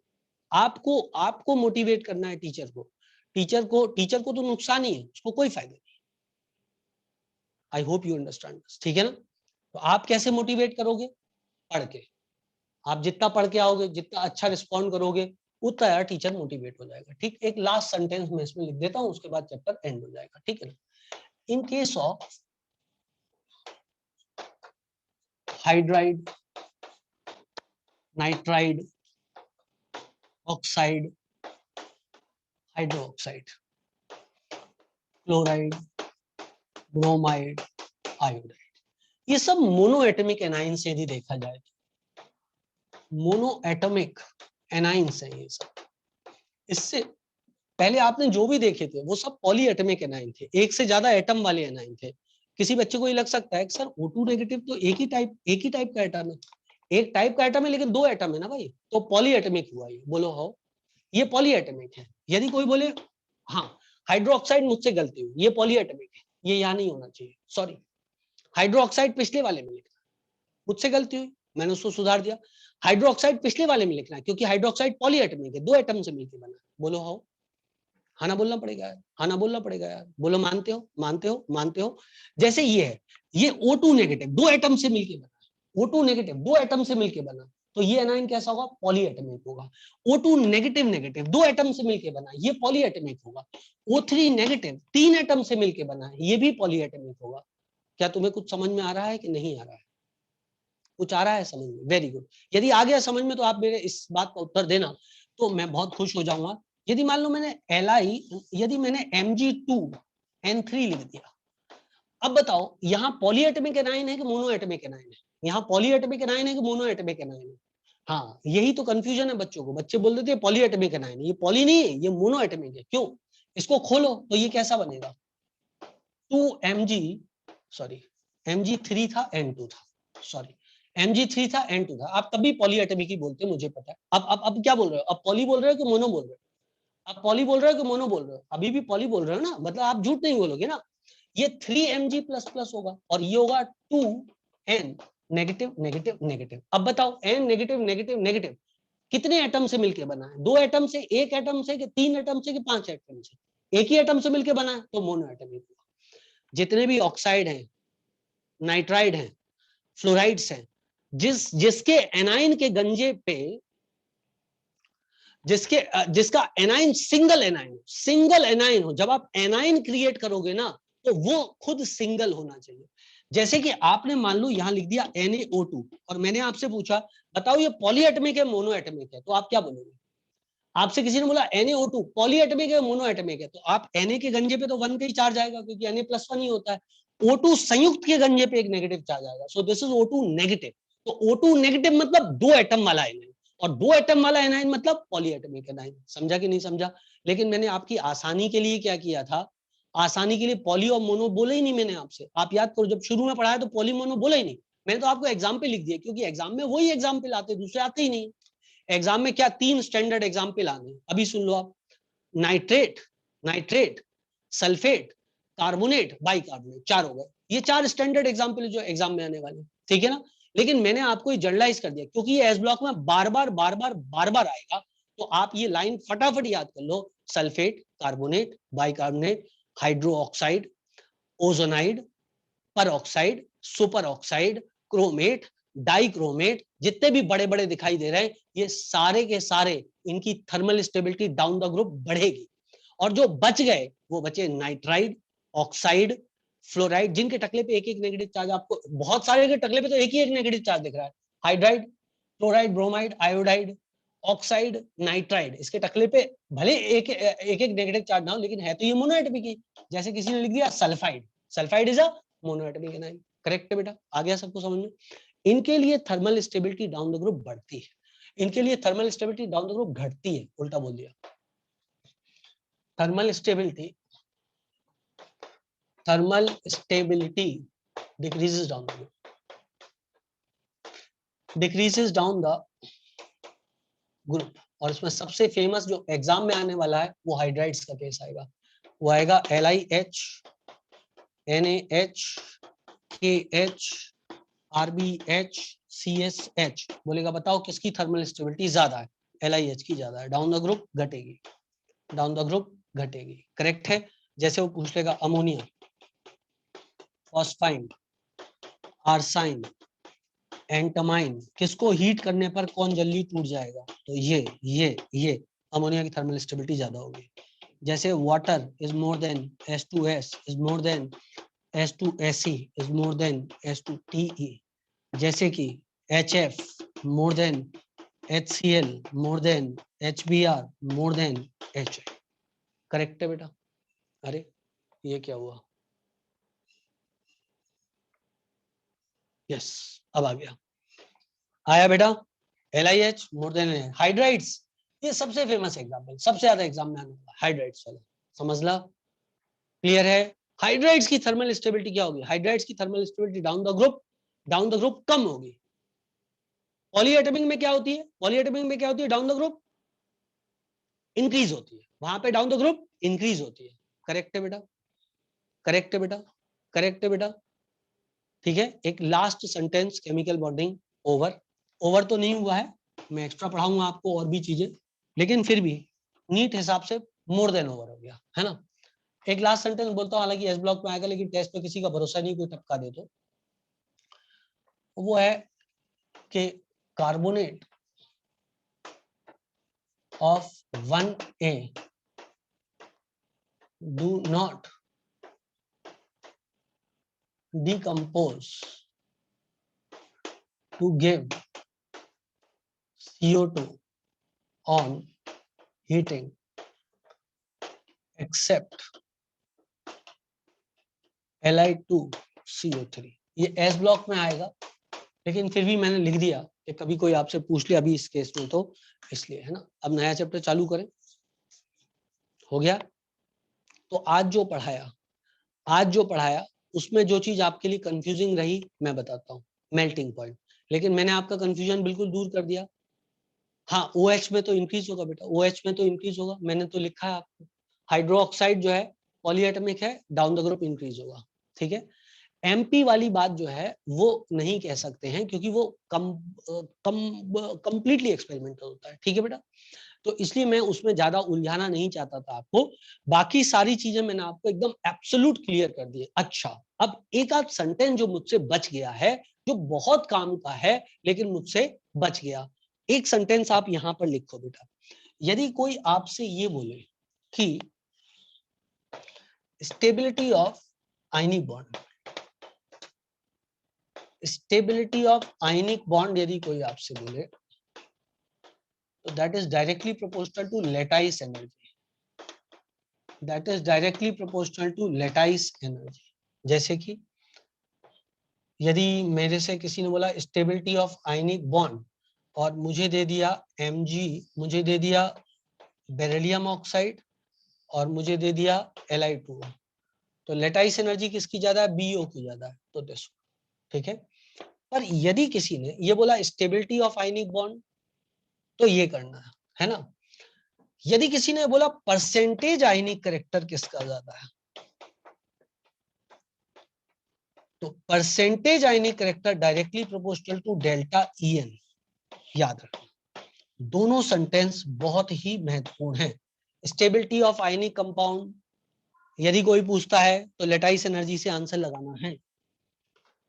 आपको आपको मोटिवेट करना है टीचर को। टीचर को तो नुकसान ही है, उसको कोई फायदा नहीं। आई होप यू अंडरस्टैंड, ठीक है ना? तो आप कैसे मोटिवेट करोगे? पढ़ के। आप जितना पढ़ के आओगे, जितना अच्छा रिस्पॉन्ड करोगे, उतना यार टीचर मोटिवेट हो जाएगा। ठीक, एक लास्ट सेंटेंस मैं इसमें लिख देता हूं, उसके बाद चैप्टर एंड हो जाएगा, ठीक है ना? In case of hydride, nitride, oxide, hydroxide, chloride, bromide, iodide, ये सब मोनो एटमिक एनाइन से यदि देखा जाए तो मोनो एटमिक एनाइंस है ये सब। इससे पहले आपने जो भी देखे थे वो सब पॉली एटमिक एनाइन थे, एक से ज्यादा एटम वाले एनाइन थे। किसी बच्चे को ये लग सकता है कि सर O2 नेगेटिव तो एक ही टाइप का एटम है, एक टाइप का एटम है लेकिन दो एटम है ना भाई, तो पॉली एटमिक हुआ ये। बोलो हो, ये पॉली एटमिक है। यदि कोई बोले हाँ हाइड्रोक्साइड, मुझसे गलती हुई, ये पॉली एटमिक है, ये यहाँ नहीं होना चाहिए, सॉरी, हाइड्रोक्साइड पिछले वाले में लिखना, मुझसे गलती हुई, मैंने उसको सुधार दिया। हाइड्रोक्साइड पिछले वाले में लिखना है क्योंकि हाइड्रोक्साइड पॉली एटमिक है, दो एटम से मिलकर बना। बोलो हो, हाँ ना बोलना पड़ेगा यार, हाँ ना बोलना पड़ेगा यार। बोलो मानते हो, मानते हो, मानते हो? जैसे ये है, ये O2 नेगेटिव दो एटम से मिलके बना, O2 नेगेटिव दो एटम से मिलके बना, तो ये एनाइन कैसा होगा? पॉली एटमिक होगा। O2 नेगेटिव नेगेटिव दो एटम से मिलके बना, ये पॉली एटमिक होगा। O3 नेगेटिव तीन एटम से मिलके बना, ये भी पॉली एटमिक होगा। क्या तुम्हें कुछ समझ में आ रहा है कि नहीं आ रहा है? कुछ आ रहा है समझ में? Very good. यदि आ गया समझ में तो आप मेरे इस बात का उत्तर देना, तो मैं बहुत खुश हो जाऊंगा। यदि मान लो मैंने यदि मैंने Mg2N3 लिख दिया, अब बताओ यहाँ पॉलीएटमिक एनाइन है कि मोनोएटमिक एनाइन है? यहाँ पॉलीएटमिक एनाइन है कि मोनोएटमिक एनाइन है? हाँ, यही तो कंफ्यूजन है बच्चों को। बच्चे बोल देते हैं पॉलीएटमिक एनाइन, ये पॉली नहीं है, ये मोनोएटमिक है। क्यों? इसको खोलो तो ये कैसा बनेगा? 2Mg, सॉरी, Mg3 था N2 था, सॉरी, Mg3 था N2 था। आप तभी पॉलीएटमिक ही बोलते हैं, मुझे पता है। अब क्या बोल रहे हो? अब पॉली बोल रहे हो कि मोनो बोल रहे हो? आप पॉली बोल रहे हो कि मोनो बोल रहे हो? अभी भी पॉली बोल रहे हो ना, मतलब आप झूठ नहीं बोलोगे ना। ये 3Mg++ होगा और ये होगा 2N नेगेटिव नेगेटिव नेगेटिव। अब बताओ N नेगेटिव नेगेटिव नेगेटिव कितने एटम से मिलकर बना है? दो एटम से, एक एटम से, कि तीन एटम से, कि पांच एटम से? एक ही एटम से मिलकर बना है, तो मोनोएटमिक हुआ। जितने भी ऑक्साइड हैं, नाइट्राइड हैं, फ्लोराइड्स हैं, जिसके एनाइन के गंजे पे, जिसका एनाइन सिंगल एनाइन हो, जब आप एनाइन क्रिएट करोगे ना तो वो खुद सिंगल होना चाहिए। जैसे कि आपने मान लो यहां लिख दिया NaO2 और मैंने आपसे पूछा बताओ ये पॉलीएटमिक है मोनोएटमिक है, तो आप क्या बोलोगे? आपसे किसी ने बोला NaO2 पॉलीएटमिक है मोनोएटमिक है, तो आप Na के गंजे पे तो 1 का ही चार्ज आएगा क्योंकि Na+1 ही होता है। O2 संयुक्त के गंजे पे एक नेगेटिव चार्ज आएगा, so this is O2 negative. तो O2 नेगेटिव मतलब दो एटम वाला एनाइन, और दो एटम वाला एनाइन मतलब पॉलीएटमिक एनाइन। समझा कि नहीं समझा? लेकिन मैंने आपकी आसानी के लिए क्या किया था, आसानी के लिए पॉली और मोनो बोले ही नहीं मैंने आपसे। आप याद करो जब शुरू में पढ़ाया तो पॉली मोनो बोला ही नहीं, मैंने तो आपको एग्जाम्पल लिख दिया क्योंकि एग्जाम में वही एग्जाम्पल आते, दूसरे आते ही नहीं। एग्जाम में क्या तीन स्टैंडर्ड एग्जाम्पल आने, अभी सुन लो आप। Nitrate, nitrate, sulphate, carbonate, bicarbonate, चार हो गए। ये चार स्टैंडर्ड एग्जाम्पल जो एग्जाम में आने वाले, ठीक है ना? लेकिन मैंने आपको ये जनरलाइज कर दिया क्योंकि ये एस ब्लॉक में बार बार आएगा, तो आप ये लाइन फटाफट याद कर लो, sulphate, carbonate, bicarbonate, hydroxide, ozonide, peroxide, superoxide, chromate, dichromate, जितने भी बड़े बड़े दिखाई दे रहे हैं ये सारे के सारे इनकी thermal stability down the group बढ़ेगी। और जो बच गए वो बचे नाइट्राइड, ऑक्साइड, फ्लोराइड, जिनके टकले पे एक एक नेगेटिव चार्ज, आपको बहुत सारे के टकले पे तो एक ही एक नेगेटिव चार्ज दिख रहा है, hydride, chloride, bromide, iodide, oxide, nitride, इसके टकले पे भले एक एक नेगेटिव चार्ज ना हो लेकिन है तो ये मोनोएटमिक ही। जैसे किसी ने लिख दिया sulphide, sulphide is a monoatomic A9. Correct है बेटा, आ गया सबको समझ में। इनके लिए thermal stability down the group बढ़ती है, इनके लिए thermal stability down the group घटती है, उल्टा बोल दिया। Thermal stability decreases down the group, decreases down the group। और इसमें सबसे फेमस जो एग्जाम में आने वाला है वो हाइड्राइड्स का केस आएगा, वो आएगा LiH, NaH, KH, RbH, CSH। बोलेगा बताओ किसकी थर्मल स्टेबिलिटी ज्यादा है? LiH की ज्यादा है, डाउन द ग्रुप घटेगी, डाउन द ग्रुप घटेगी। करेक्ट है। जैसे वो पूछ लेगा अमोनिया, फॉस्फाइन, आर्साइन, एंटमाइन, किसको हीट करने पर कौन जल्दी टूट जाएगा? तो ये अमोनिया की थर्मल स्टेबिलिटी ज्यादा होगी। जैसे water is more than H2S is more than H2Se is more than H2Te। जैसे कि HF more than HCl more than HBr more than HI। Correct है बेटा? अरे ये क्या हुआ? यस, अब आ गया, आया बेटा। LiH मोर देन हाइड्राइड्स, ये सबसे फेमस एग्जाम्पल, सबसे ज्यादा एग्जाम में आने वाला हाइड्राइड्स वाला, समझ ला। क्लियर है? हाइड्राइड्स की थर्मल स्टेबिलिटी क्या होगी? हाइड्राइड्स की thermal stability down the group कम होगी। पॉलीएटमिक में क्या होती है? पॉलीएटमिक में क्या होती है? डाउन द ग्रुप इंक्रीज होती है, वहां पे डाउन द ग्रुप इंक्रीज होती है। करेक्ट है बेटा? करेक्ट है बेटा? करेक्ट है बेटा? ठीक है, एक last sentence, chemical bonding over. Over तो नहीं हुआ है, मैं एक्स्ट्रा पढ़ाऊंगा आपको और भी चीजें, लेकिन फिर भी नीट हिसाब से मोर देन ओवर हो गया है ना। एक लास्ट सेंटेंस बोलता हूँ, हालांकि एस ब्लॉक में आएगा लेकिन टेस्ट पे किसी का भरोसा नहीं, कोई टपका दे तो। वो है कि carbonate of 1A do not decompose to give CO2 on heating except Li2CO3। ये एस ब्लॉक में आएगा, लेकिन फिर भी मैंने लिख दिया कि कभी कोई आपसे पूछ ले अभी इस केस में, तो इसलिए है ना। अब नया चैप्टर चालू करें, हो गया। तो आज जो पढ़ाया उसमें जो चीज आपके लिए कंफ्यूजिंग रही मैं बताता हूँ, मेल्टिंग पॉइंट। लेकिन मैंने आपका कंफ्यूजन बिल्कुल दूर कर दिया। हाँ, OH में तो इंक्रीज होगा बेटा, OH में तो इंक्रीज होगा, मैंने तो लिखा है आपको। हाइड्रोक्साइड जो है पॉलीएटमिक है, डाउन द ग्रुप इंक्रीज होगा। ठीक है। MP वाली बात जो है वो नहीं कह सकते हैं क्योंकि वो कंप्लीटली एक्सपेरिमेंटल होता है। ठीक है बेटा, तो इसलिए मैं उसमें ज्यादा उलझाना नहीं चाहता था आपको। बाकी सारी चीजें मैंने आपको एकदम एब्सोल्यूट क्लियर कर दी। अच्छा, अब एक आध सेंटेंस जो मुझसे बच गया है, जो बहुत काम का है लेकिन मुझसे बच गया, एक सेंटेंस आप यहां पर लिखो बेटा। यदि कोई आपसे ये बोले कि stability of ionic bond, stability of ionic bond यदि कोई आपसे बोले तो that is directly proportional to lattice energy, that is directly proportional to lattice energy. जैसे कि यदि मेरे से किसी ने बोला स्टेबिलिटी ऑफ आयनिक बॉन्ड और मुझे दे दिया Mg, मुझे दे दिया बेरिलियम ऑक्साइड और मुझे दे दिया Li2, तो लेटाइस एनर्जी किसकी ज्यादा है? BO की ज्यादा है, तो देखो। ठीक है। पर यदि किसी ने ये बोला स्टेबिलिटी ऑफ आयनिक बॉन्ड, तो ये करना है ना। यदि किसी ने बोला परसेंटेज आयनिक करेक्टर किसका ज्यादा है, तो percentage ionic character directly proportional to delta EN, याद रखना। दोनों सेंटेंस बहुत ही महत्वपूर्ण है। स्टेबिलिटी ऑफ आयनिक कंपाउंड, यदि कोई पूछता है तो लेटाइस एनर्जी से आंसर लगाना है,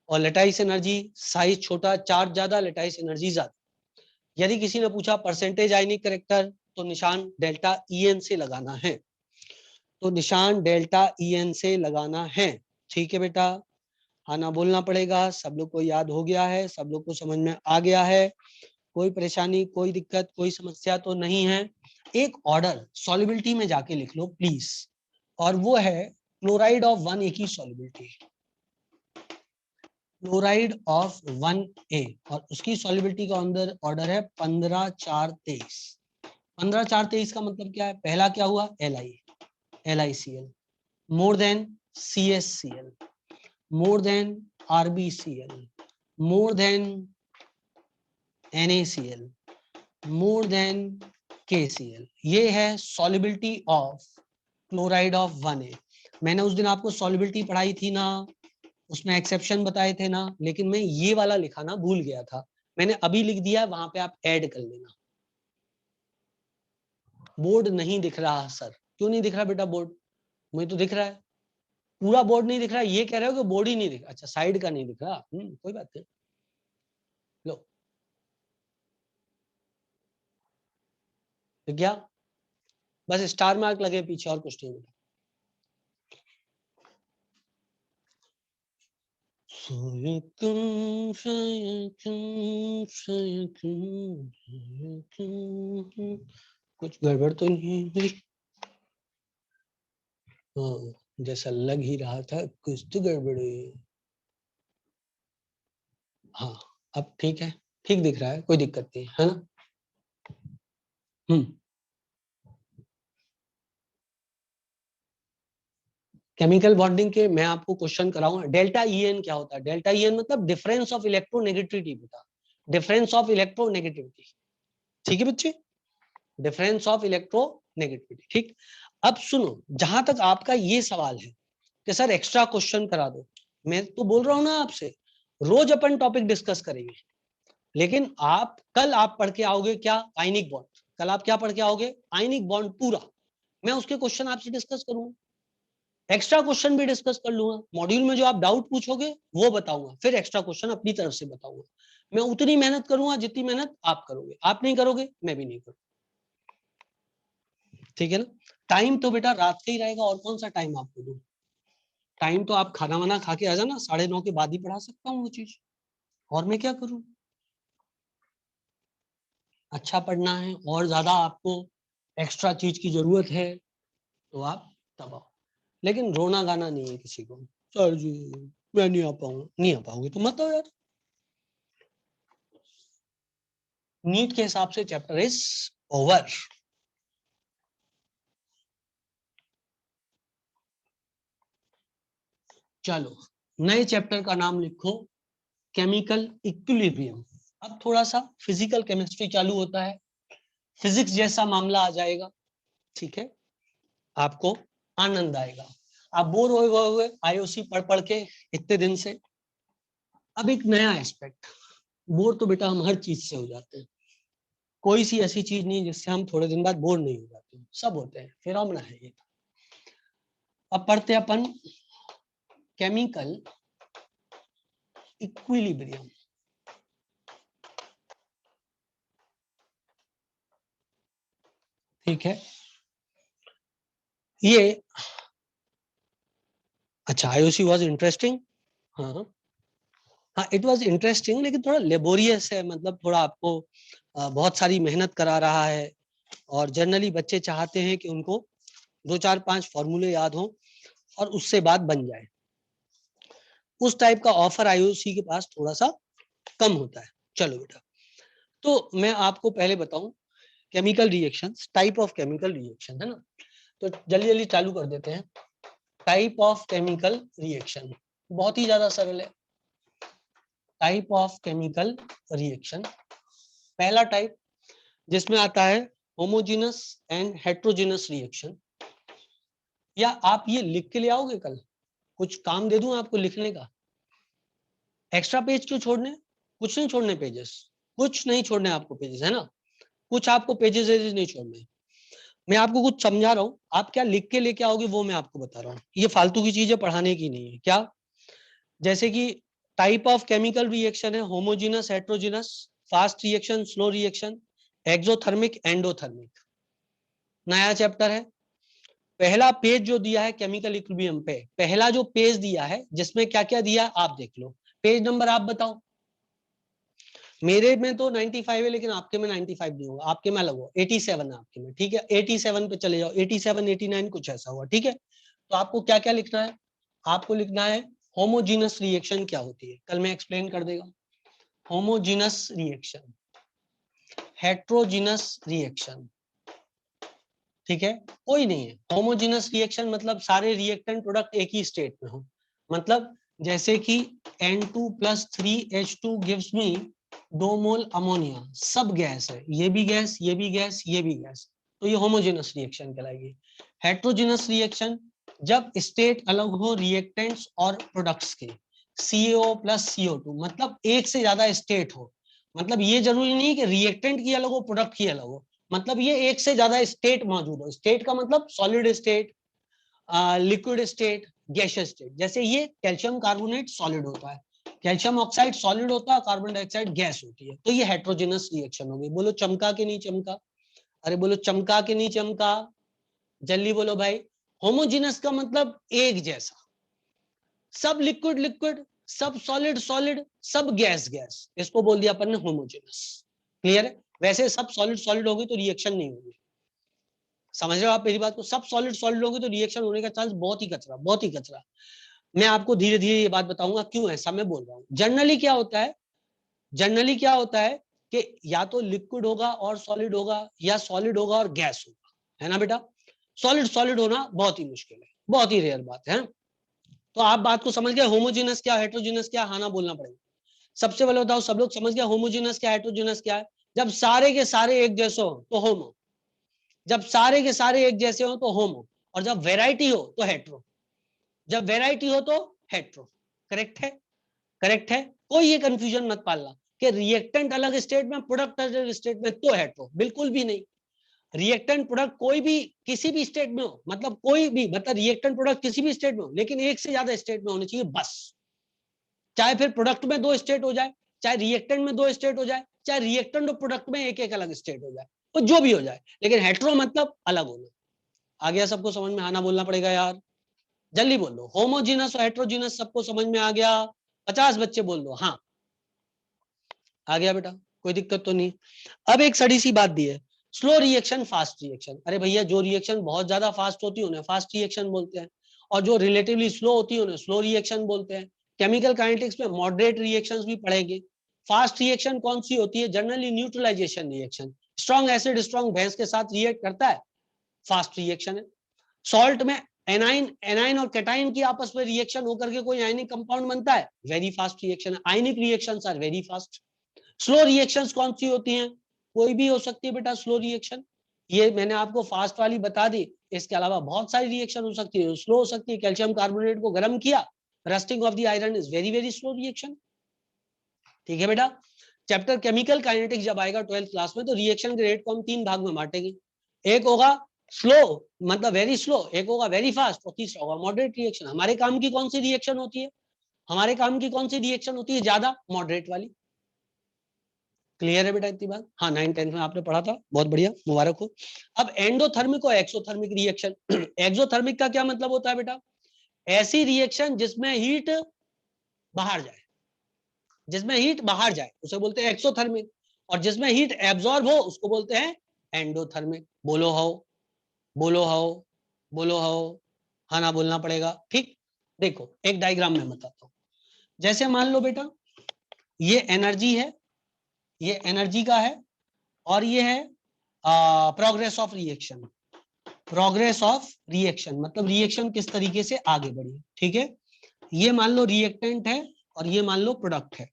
और लेटाइस एनर्जी साइज छोटा, चार्ज ज्यादा, लेटाइस एनर्जी ज्यादा। यदि किसी ने पूछा परसेंटेज आयनिक कैरेक्टर, तो निशान डेल्टा EN से लगाना है, तो निशान डेल्टा EN से लगाना है। ठीक है बेटा, आना बोलना पड़ेगा। सब लोग को याद हो गया है, सब लोग को समझ में आ गया है, कोई परेशानी, कोई दिक्कत, कोई समस्या तो नहीं है। एक ऑर्डर सॉल्युबिलिटी में जाके लिख लो प्लीज, और वो है क्लोराइड ऑफ 1A की सॉल्युबिलिटी, क्लोराइड ऑफ 1A, और उसकी सॉल्युबिलिटी का अंदर ऑर्डर है 15 4 23। 15 4 23 का मतलब क्या है? पहला क्या हुआ? LiCl, more than CsCl, more than RbCl, more than NaCl, more than KCl। ये है solubility of chloride of 1A। मैंने उस दिन आपको सॉल्युबिलिटी पढ़ाई थी ना, उसमें एक्सेप्शन बताए थे ना, लेकिन मैं ये वाला लिखाना भूल गया था, मैंने अभी लिख दिया, वहां पे आप ऐड कर लेना। बोर्ड नहीं दिख रहा सर? क्यों नहीं दिख रहा बेटा बोर्ड? मुझे तो दिख रहा है, पूरा बोर्ड नहीं दिख रहा है। ये कह रहे हो कि बोर्ड ही नहीं दिख रहा? अच्छा, साइड का नहीं दिख रहा, कोई बात नहीं। लो दिख गया, बस स्टार मार्क लगे पीछे, और कुछ नहीं बेटा। कुछ गड़बड़ तो नहीं हुई? हाँ, जैसा लग ही रहा था, कुछ तो गड़बड़ है। हाँ, अब ठीक है, ठीक दिख रहा है, कोई दिक्कत नहीं है ना। केमिकल बॉन्डिंग के मैं आपको क्वेश्चन कराऊंगा। डेल्टा EN क्या होता है? डेल्टा EN मतलब डिफरेंस ऑफ इलेक्ट्रोनेगेटिविटी बेटा, डिफरेंस ऑफ इलेक्ट्रोनेगेटिविटी। ठीक है बच्चे, डिफरेंस ऑफ इलेक्ट्रोनेगेटिविटी। ठीक, अब सुनो, जहां तक आपका ये सवाल है कि सर एक्स्ट्रा क्वेश्चन करा दो, मैं तो बोल रहा हूं ना आपसे, रोज अपन टॉपिक डिस्कस करेंगे, लेकिन आप कल आप पढ़ के आओगे क्या? Ionic bond. कल आप क्या पढ़ के आओगे? आयनिक बॉन्ड पूरा। मैं उसके क्वेश्चन आपसे डिस्कस करूंगा, एक्स्ट्रा क्वेश्चन भी डिस्कस कर लूंगा। मॉड्यूल में जो आप डाउट पूछोगे वो बताऊंगा, फिर एक्स्ट्रा क्वेश्चन अपनी तरफ से बताऊंगा। मैं उतनी मेहनत करूंगा जितनी मेहनत आप करोगे, आप नहीं करोगे मैं भी नहीं करूंगा। ठीक है ना? टाइम तो बेटा रात का ही रहेगा, और कौन सा टाइम आपको दूं? टाइम तो आप खाना वाना खा के आ जाना, 9:30 के बाद ही पढ़ा सकता हूँ वो चीज, और मैं क्या करूं? अच्छा पढ़ना है और ज्यादा आपको एक्स्ट्रा चीज की जरूरत है तो आप तब आओ, लेकिन रोना गाना नहीं है किसी को, सर जी मैं नहीं आ पाऊंगा। नहीं आ पाओगे तो मत आओ यार। नीट के हिसाब से चैप्टर इज ओवर। चलो, नए चैप्टर का नाम लिखो केमिकल इक्विलिब्रियम। अब थोड़ा सा फिजिकल केमिस्ट्री चालू होता है, फिजिक्स जैसा मामला आ जाएगा। ठीक है, आपको आनंद आएगा। आप बोर हुए IOC पढ़ पढ़ के इतने दिन से। अब एक नया एस्पेक्ट, बोर तो बेटा हम हर चीज से हो जाते हैं, कोई सी ऐसी चीज नहीं जिससे हम थोड़े दिन बाद बोर नहीं हो जाते, सब होते हैं, फिनोमेना है ये। अब पढ़ते अपन केमिकल इक्विलिब्रियम। ठीक है, ये अच्छा IOC वाज इंटरेस्टिंग। हाँ हाँ, इट वाज इंटरेस्टिंग, लेकिन थोड़ा लेबोरियस है, मतलब थोड़ा आपको बहुत सारी मेहनत करा रहा है, और जनरली बच्चे चाहते हैं कि उनको 2 4 5 फॉर्मूले याद हो और उससे बात बन जाए। उस टाइप का ऑफर IOC के पास थोड़ा सा कम होता है। चलो बेटा, तो मैं आपको पहले बताऊं chemical reactions, type of chemical reaction, है ना? तो जल्दी जल्दी चालू कर देते हैं। टाइप ऑफ केमिकल रिएक्शन बहुत ही ज्यादा सरल है। टाइप ऑफ केमिकल रिएक्शन, पहला टाइप जिसमें आता है होमोजेनस एंड हेट्रोजेनस रिएक्शन। या आप ये लिख के ले आओगे कल? कुछ काम दे दूं आपको लिखने का? एक्स्ट्रा पेज क्यों छोड़ने? कुछ नहीं छोड़ने पेजेस, कुछ नहीं छोड़ने आपको पेजेस, है ना? कुछ आपको पेजेस नहीं छोड़ने, मैं आपको कुछ समझा रहा हूँ, आप क्या लिख के लेके आओगे वो मैं आपको बता रहा हूँ, ये फालतू की चीजें पढ़ाने की नहीं है। क्या, जैसे कि टाइप ऑफ केमिकल रिएक्शन है, homogeneous, heterogeneous, fast reaction, slow reaction, exothermic, endothermic. नया चैप्टर है, पहला पेज जो दिया है केमिकल इक्विलिब्रियम पे, पहला जो पेज दिया है जिसमें क्या क्या दिया है आप देख लो, पेज नंबर आप बताओ। मेरे में तो 95 है, लेकिन आपके में 95 नहीं होगा, आपके में अलग होगा, 87 है आपके में, ठीक है। 87 पे चले जाओ, 87 89 कुछ ऐसा हुआ, ठीक है। तो आपको क्या क्या लिखना है, आपको लिखना है होमोजीनस रिएक्शन क्या होती है, कल मैं एक्सप्लेन कर देगा। होमोजीनस रिएक्शन, हेट्रोजीनस रिएक्शन, ठीक है, कोई नहीं है। होमोजीनस रिएक्शन मतलब सारे रिएक्टेंट प्रोडक्ट एक ही स्टेट में हो, मतलब जैसे कि N2 + 3H2 गिव्स मी 2 मोल अमोनिया, सब गैस है, ये भी गैस, ये भी गैस, ये भी गैस, तो ये होमोजेनस रिएक्शन कहलाएगी। हेट्रोजेनस रिएक्शन, जब स्टेट अलग हो रिएक्टेंट्स और प्रोडक्ट्स के, CaO + CO2, मतलब एक से ज्यादा स्टेट हो, मतलब ये जरूरी नहीं कि रिएक्टेंट की अलग हो प्रोडक्ट की अलग हो, मतलब ये एक से ज्यादा स्टेट मौजूद हो। स्टेट का मतलब solid state, liquid state, gaseous state. जैसे ये कैल्शियम कार्बोनेट सॉलिड होता है, कैल्शियम ऑक्साइड सॉलिड होता है, कार्बन डाइऑक्साइड गैस होती है, तो ये हेट्रोजेनस रिएक्शन होगी। बोलो चमका के नहीं चमका, अरे बोलो चमका के नहीं चमका, जल्दी बोलो भाई। होमोजेनस का मतलब एक जैसा, सब लिक्विड लिक्विड, सब सॉलिड सॉलिड, सब गैस गैस, इसको बोल दिया अपन ने होमोजेनस। क्लियर है। वैसे सब सॉलिड सॉलिड होगी तो रिएक्शन नहीं होगी, समझ रहे हो आप मेरी बात को, सब सॉलिड सॉलिड होगी तो रिएक्शन होने का चांस बहुत ही कचरा, बहुत ही कचरा। मैं आपको धीरे धीरे ये बात बताऊंगा क्यों ऐसा मैं बोल रहा हूँ। जनरली क्या होता है, जनरली क्या होता है कि या तो लिक्विड होगा और सॉलिड होगा, या सॉलिड होगा और गैस होगा, है ना बेटा। सॉलिड सॉलिड होना बहुत ही मुश्किल है, बहुत ही रेयर बात है। तो आप बात को समझ गए, होमोजेनस क्या हेट्रोजेनस क्या, हाँ ना बोलना पड़ेगा। सबसे पहले बताओ, सब लोग समझ गया होमोजेनस क्या हेट्रोजेनस क्या है। जब सारे के सारे एक जैसे हो तो होमो, जब सारे के सारे एक जैसे हो तो होमो, और जब वेराइटी हो तो हेट्रो, जब वेराइटी हो तो हेट्रो। करेक्ट है, करेक्ट है। कोई ये कंफ्यूजन मत पालना कि रिएक्टेंट अलग स्टेट में प्रोडक्ट अलग स्टेट में तो हेट्रो, बिल्कुल भी नहीं। रिएक्टेंट प्रोडक्ट कोई भी किसी भी स्टेट में हो, मतलब कोई भी, मतलब रिएक्टेंट प्रोडक्ट किसी भी स्टेट में हो, लेकिन एक से ज्यादा स्टेट में होनी चाहिए बस। चाहे फिर प्रोडक्ट में 2 स्टेट हो जाए, चाहे रिएक्टेंट में 2 स्टेट हो जाए, चाहे रिएक्टेंट और प्रोडक्ट में एक एक अलग स्टेट हो जाए, तो जो भी हो जाए, लेकिन हेट्रो मतलब अलग होना। आ गया सबको समझ में, आना बोलना पड़ेगा यार, जल्दी बोल दो। होमोजीनस और हेट्रोजीनस सबको समझ में आ गया, 50 बच्चे बोल दो हाँ। आ गया बेटा, कोई दिक्कत तो नहीं। अब एक सड़ी सी बात दी है, स्लो रिएक्शन फास्ट रिएक्शन। अरे भैया जो रिएक्शन बहुत ज्यादा फास्ट होती है उन्हें फास्ट रिएक्शन बोलते हैं, और जो रिलेटिवली स्लो होती है उन्हें स्लो रिएक्शन बोलते हैं। केमिकल काइनेटिक्स में मॉडरेट रिएक्शंस भी पढ़ेंगे। फास्ट रिएक्शन कौन सी होती है, generally neutralisation reaction, strong acid strong base के साथ रिएक्ट करता है, फास्ट रिएक्शन है। सॉल्ट में एनाइन एनाइन और कैटाइन की आपस में रिएक्शन होकर के कोई आयनिक कंपाउंड बनता है, वेरी फास्ट रिएक्शन है। Ionic reactions are very fast. Slow reactions कौन सी होती हैं, कोई भी हो सकती है बेटा स्लो रिएक्शन, ये मैंने आपको फास्ट वाली बता दी। इसके अलावा बहुत सारी रिएक्शन हो सकती है, स्लो हो सकती है। कैल्शियम कार्बोनेट को गर्म किया, rusting of the iron is very very slow reaction. ठीक है बेटा। चैप्टर केमिकल काइनेटिक्स जब आएगा 12th क्लास में, तो रिएक्शन के रेट को हम 3 भाग में बांटेंगे। एक होगा स्लो मतलब वेरी स्लो, एक होगा वेरी फास्ट, और तीसरा होगा मॉडरेट रिएक्शन। हमारे काम की कौन सी रिएक्शन होती है, हमारे काम की कौन सी रिएक्शन होती है ज्यादा, मॉडरेट वाली। क्लियर है बेटा इतनी बात, हाँ 9th-10th में आपने पढ़ा था, बहुत बढ़िया, मुबारक हो। अब एंडोथर्मिक और एक्सोथर्मिक रिएक्शन। एक्सोथर्मिक का क्या मतलब होता है बेटा, ऐसी रिएक्शन जिसमें हीट बाहर जाए, जिसमें हीट बाहर जाए उसे बोलते हैं एक्सोथर्मिक, और जिसमें हीट एब्जॉर्ब हो उसको बोलते हैं एंडोथर्मिक। बोलो हो, बोलो हो, बोलो हो, हाँ ना बोलना पड़ेगा। ठीक, देखो एक डायग्राम में बताता हूँ। जैसे मान लो बेटा ये एनर्जी है, ये एनर्जी का है, और ये है progress of reaction. Progress of reaction मतलब रिएक्शन किस तरीके से आगे बढ़ी, ठीक है। ये मान लो रिएक्टेंट है और ये मान लो प्रोडक्ट है,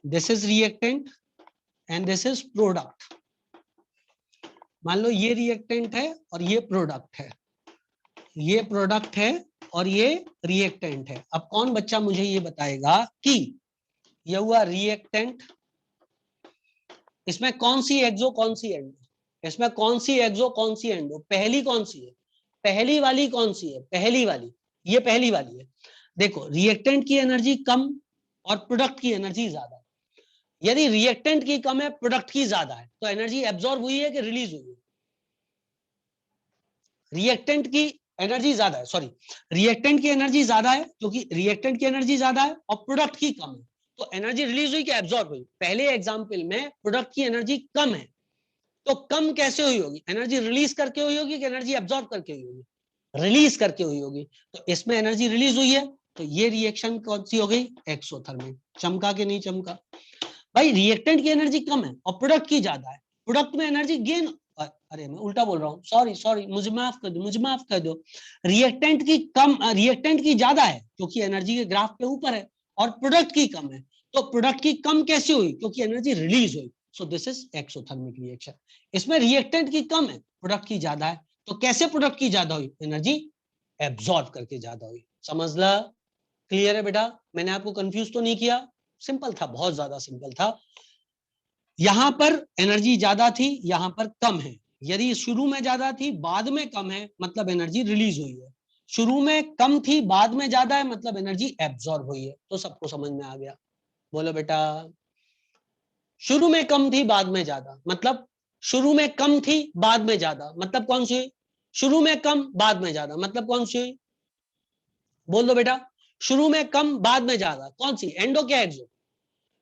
this is reactant and this is product. मान लो ये रिएक्टेंट है और ये प्रोडक्ट है, ये प्रोडक्ट है और ये रिएक्टेंट है। अब कौन बच्चा मुझे ये बताएगा कि ये हुआ रिएक्टेंट, इसमें कौन सी एक्सो कौन सी एंडो, इसमें कौन सी एक्सो कौन सी एंडो, पहली कौन सी है, पहली वाली कौन सी है, पहली वाली, ये पहली वाली है। देखो रिएक्टेंट की एनर्जी कम और प्रोडक्ट की एनर्जी ज्यादा है। यदि रिएक्टेंट की कम है प्रोडक्ट की ज्यादा है तो एनर्जी एब्जॉर्ब हुई है कि रिलीज हुई है, रिएक्टेंट की एनर्जी ज्यादा है, सॉरी रिएक्टेंट की एनर्जी ज्यादा है क्योंकि रिएक्टेंट की एनर्जी ज्यादा है और प्रोडक्ट की कम है, तो एनर्जी रिलीज हुई कि एब्जॉर्ब हुई। पहले एग्जांपल में प्रोडक्ट की एनर्जी कम है, तो कम कैसे हुई होगी, एनर्जी रिलीज करके हुई होगी कि एनर्जी एब्जॉर्ब करके हुई होगी, रिलीज करके हुई होगी, तो इसमें एनर्जी रिलीज हुई है, तो ये रिएक्शन कौन सी हो गई, एक्सोथर्मिक। चमका के नहीं चमका भाई, रिएक्टेंट की एनर्जी कम है और प्रोडक्ट की ज्यादा है, प्रोडक्ट में एनर्जी गेन, अरे मैं उल्टा बोल रहा हूँ, सॉरी सॉरी, मुझे माफ कर दो, मुझे माफ कर दो, रिएक्टेंट की कम, रिएक्टेंट की ज्यादा है क्योंकि एनर्जी के ग्राफ पे ऊपर है, और प्रोडक्ट की कम है, तो प्रोडक्ट की कम कैसे हुई, क्योंकि एनर्जी रिलीज हुई, so this is exothermic reaction. इसमें रिएक्टेंट की कम है प्रोडक्ट की ज्यादा है, तो कैसे प्रोडक्ट की ज्यादा हुई, एनर्जी एब्जॉर्ब करके ज्यादा हुई। समझ ला, क्लियर है बेटा, मैंने आपको कंफ्यूज तो नहीं किया, सिंपल था, बहुत ज्यादा सिंपल था। यहां पर एनर्जी ज्यादा थी, यहां पर कम है, यदि शुरू में ज्यादा थी बाद में कम है मतलब एनर्जी रिलीज हुई है, शुरू में कम थी बाद में ज्यादा है मतलब एनर्जी एब्जॉर्ब हुई है। तो सबको समझ में आ गया, बोलो बेटा, शुरू में कम थी बाद में ज्यादा मतलब, शुरू में कम थी बाद में ज्यादा मतलब कौन सी हुई, शुरू में कम बाद में ज्यादा मतलब कौन सी हुई, बोल दो बेटा, शुरू में कम बाद में ज्यादा कौन सी, एंडो क्या एक्सो,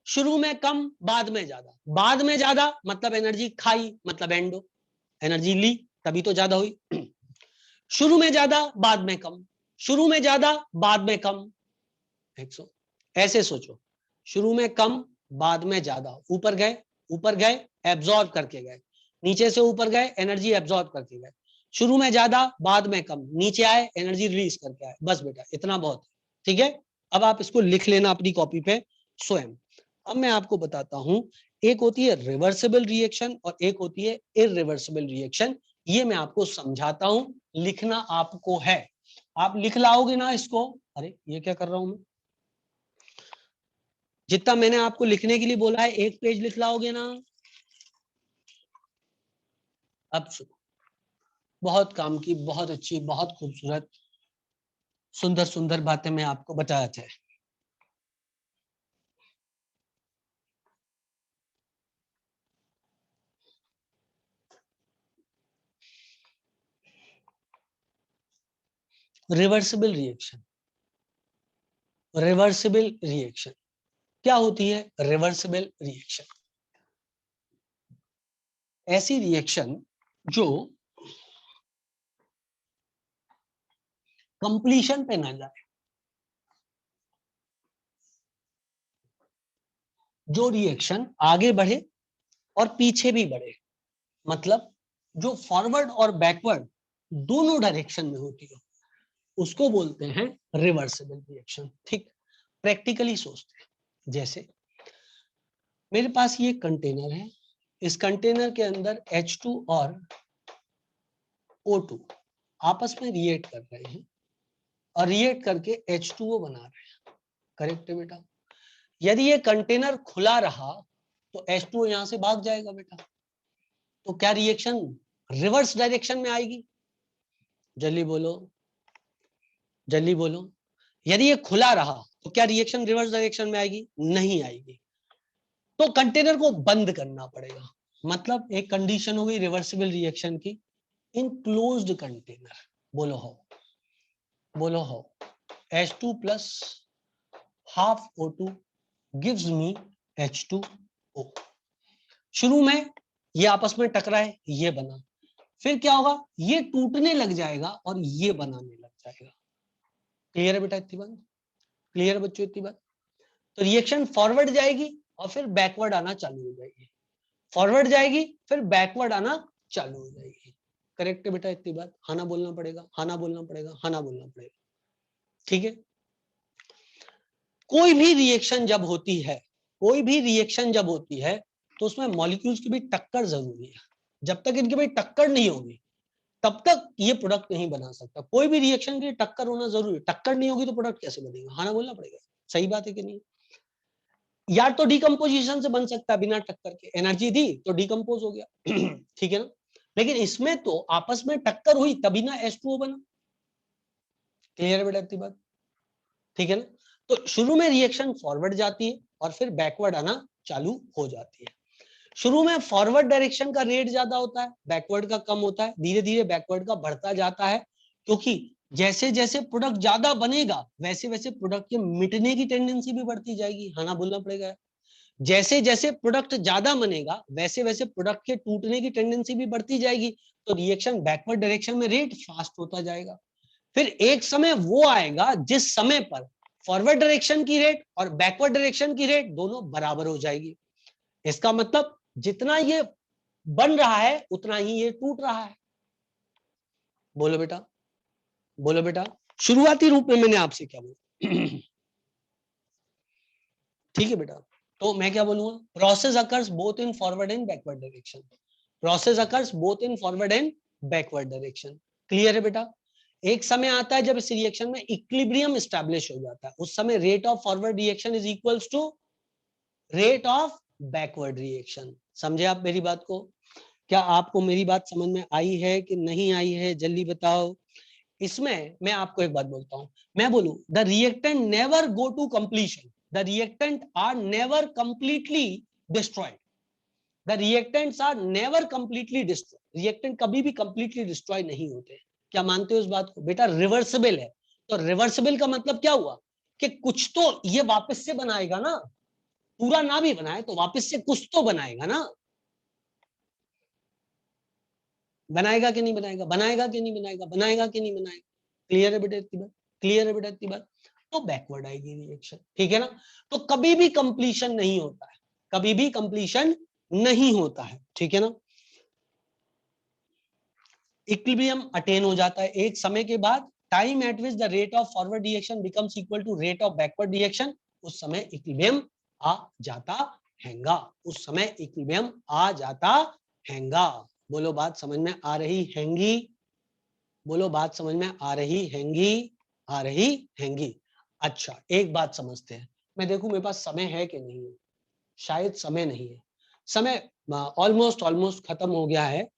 शुरू में कम बाद में ज्यादा, बाद में ज्यादा मतलब एनर्जी खाई मतलब एंडो, एनर्जी ली तभी तो ज्यादा हुई। शुरू में ज्यादा बाद में कम, शुरू में ज्यादा बाद में कम, 100, ऐसे सोचो, शुरू में कम बाद में ज्यादा, ऊपर गए एब्जॉर्ब करके गए, नीचे से ऊपर गए एनर्जी एब्जॉर्ब करके गए, शुरू में ज्यादा बाद में कम, नीचे आए एनर्जी रिलीज करके आए, बस बेटा इतना बहुत है, ठीक है। अब आप इसको लिख लेना अपनी कॉपी पे स्वयं। अब मैं आपको बताता हूं, एक होती है रिवर्सिबल रिएक्शन और एक होती है इररिवर्सिबल रिएक्शन, ये मैं आपको समझाता हूं, लिखना आपको है, आप लिख लाओगे ना इसको, अरे ये क्या कर रहा हूं मैं, जितना मैंने आपको लिखने के लिए बोला है एक पेज लिख लाओगे ना। अब सुनो, बहुत काम की, बहुत अच्छी, बहुत खूबसूरत, सुंदर सुंदर बातें मैं आपको बताया था। रिवर्सिबल रिएक्शन, रिवर्सिबल रिएक्शन क्या होती है, रिवर्सिबल रिएक्शन ऐसी रिएक्शन जो कंप्लीशन पे ना जाए, जो रिएक्शन आगे बढ़े और पीछे भी बढ़े, मतलब जो फॉरवर्ड और बैकवर्ड दोनों डायरेक्शन में होती हो, उसको बोलते हैं रिवर्सिबल रिएक्शन। ठीक, प्रैक्टिकली सोचते हैं, जैसे मेरे पास ये कंटेनर है, इस कंटेनर के अंदर H2 और O2 आपस में रिएक्ट कर रहे हैं और रिएक्ट करके H2O बना रहे हैं, करेक्ट है बेटा। यदि ये कंटेनर खुला रहा तो H2O यहां से भाग जाएगा बेटा, तो क्या रिएक्शन रिवर्स डायरेक्शन में आएगी, जल्दी बोलो, जल्दी बोलो। यदि ये खुला रहा तो क्या रिएक्शन रिवर्स डायरेक्शन में आएगी, नहीं आएगी, तो कंटेनर को बंद करना पड़ेगा, मतलब एक कंडीशन हो गई रिवर्सिबल रिएक्शन की, इन क्लोज्ड कंटेनर, बोलो हो, बोलो हो, H2 plus half O2 gives me H2O। शुरू में ये आपस में टकराए, ये बना, फिर क्या होगा, ये टूटने लग जाएगा और ये बनाने लग जाएगा। क्लियर है बेटा इतनी बात, क्लियर है बच्चों इतनी बात। तो रिएक्शन फॉरवर्ड जाएगी और फिर बैकवर्ड आना चालू हो जाएगी, फॉरवर्ड जाएगी फिर बैकवर्ड आना चालू हो जाएगी। करेक्ट है बेटा इतनी बात, हाँ ना बोलना पड़ेगा, हाँ ना बोलना पड़ेगा, हाँ ना बोलना पड़ेगा, ठीक है। कोई भी रिएक्शन जब होती है, कोई भी रिएक्शन जब होती है तो उसमें मॉलिक्यूल्स की भी टक्कर जरूरी है, जब तक इनकी भाई टक्कर नहीं होगी तब तक ये प्रोडक्ट नहीं बना सकता। कोई भी रिएक्शन के लिए टक्कर होना जरूरी है, टक्कर नहीं होगी तो प्रोडक्ट कैसे बनेगा, हाँ ना बोलना पड़ेगा, सही बात है कि नहीं। या तो डिकम्पोजिशन से बन सकता है बिना टक्कर के, एनर्जी दी तो डिकम्पोज हो गया ठीक है ना। लेकिन इसमें तो आपस में टक्कर हुई तभी ना H2O बना। क्लियर है बेटा इतनी बात? ठीक है ना? तो शुरू में रिएक्शन फॉरवर्ड जाती है और फिर बैकवर्ड आना चालू हो जाती है। शुरू में फॉरवर्ड डायरेक्शन का रेट ज्यादा होता है, बैकवर्ड का कम होता है, धीरे धीरे बैकवर्ड का बढ़ता जाता है, क्योंकि जैसे जैसे प्रोडक्ट ज्यादा बनेगा वैसे वैसे प्रोडक्ट के मिटने की टेंडेंसी भी बढ़ती जाएगी। हाँ ना बोलना पड़ेगा। जैसे जैसे प्रोडक्ट ज्यादा बनेगा वैसे वैसे प्रोडक्ट के टूटने की टेंडेंसी भी बढ़ती जाएगी, तो रिएक्शन बैकवर्ड डायरेक्शन में रेट फास्ट होता जाएगा। फिर एक समय वो आएगा जिस समय पर फॉरवर्ड डायरेक्शन की रेट और बैकवर्ड डायरेक्शन की रेट दोनों बराबर हो जाएगी। इसका मतलब जितना ये बन रहा है उतना ही ये टूट रहा है। बोलो बेटा, बोलो बेटा। शुरुआती रूप में मैंने आपसे क्या बोला? ठीक है बेटा, तो मैं क्या बोलूंगा? Process occurs both in forward and backward direction. Process occurs both in forward and backward direction. Clear है बेटा? एक समय आता है जब इस रिएक्शन में इक्विलिब्रियम एस्टैब्लिश हो जाता है, उस समय rate of forward reaction is equals to rate of backward reaction. समझे आप मेरी बात को? क्या आपको मेरी बात समझ में आई है कि नहीं आई है? जल्दी बताओ। इसमें मैं आपको एक बात बोलता हूं, मैं बोलूं the reactant never go to completion, the reactant are never completely destroyed, the reactants are never completely destroyed. Reactant कभी भी कंप्लीटली डिस्ट्रॉय नहीं होते। क्या मानते हो इस बात को? बेटा रिवर्सिबल है, तो रिवर्सिबल का मतलब क्या हुआ कि कुछ तो ये वापस से बनाएगा ना, पूरा ना भी बनाए तो वापस से कुछ तो बनाएगा ना। बनाएगा कि नहीं बनाएगा? बनाएगा कि नहीं बनाएगा? बनाएगा कि नहीं बनाएगा? क्लियर है बेटा इतनी बात? क्लियर है बेटा इतनी बात? तो बैकवर्ड आएगी रिएक्शन। ठीक है ना? तो कभी भी कंप्लीशन नहीं होता है, कभी भी कंप्लीशन नहीं होता है। ठीक है ना? इक्विलिब्रियम अटेन हो जाता है एक समय के बाद। Time at which the rate of forward reaction becomes equal to rate of backward reaction, उस समय इक्विलिब्रियम आ जाता हैगा। उस समय इक्विलिब्रियम आ जाता हैगा। बोलो बात समझ में आ रही हैंगी? बोलो बात समझ में आ रही हैंगी? आ रही हैंगी? अच्छा एक बात समझते हैं। मैं देखूं मेरे पास समय है कि नहीं है। शायद समय नहीं है। समय ऑलमोस्ट ऑलमोस्ट खत्म हो गया है,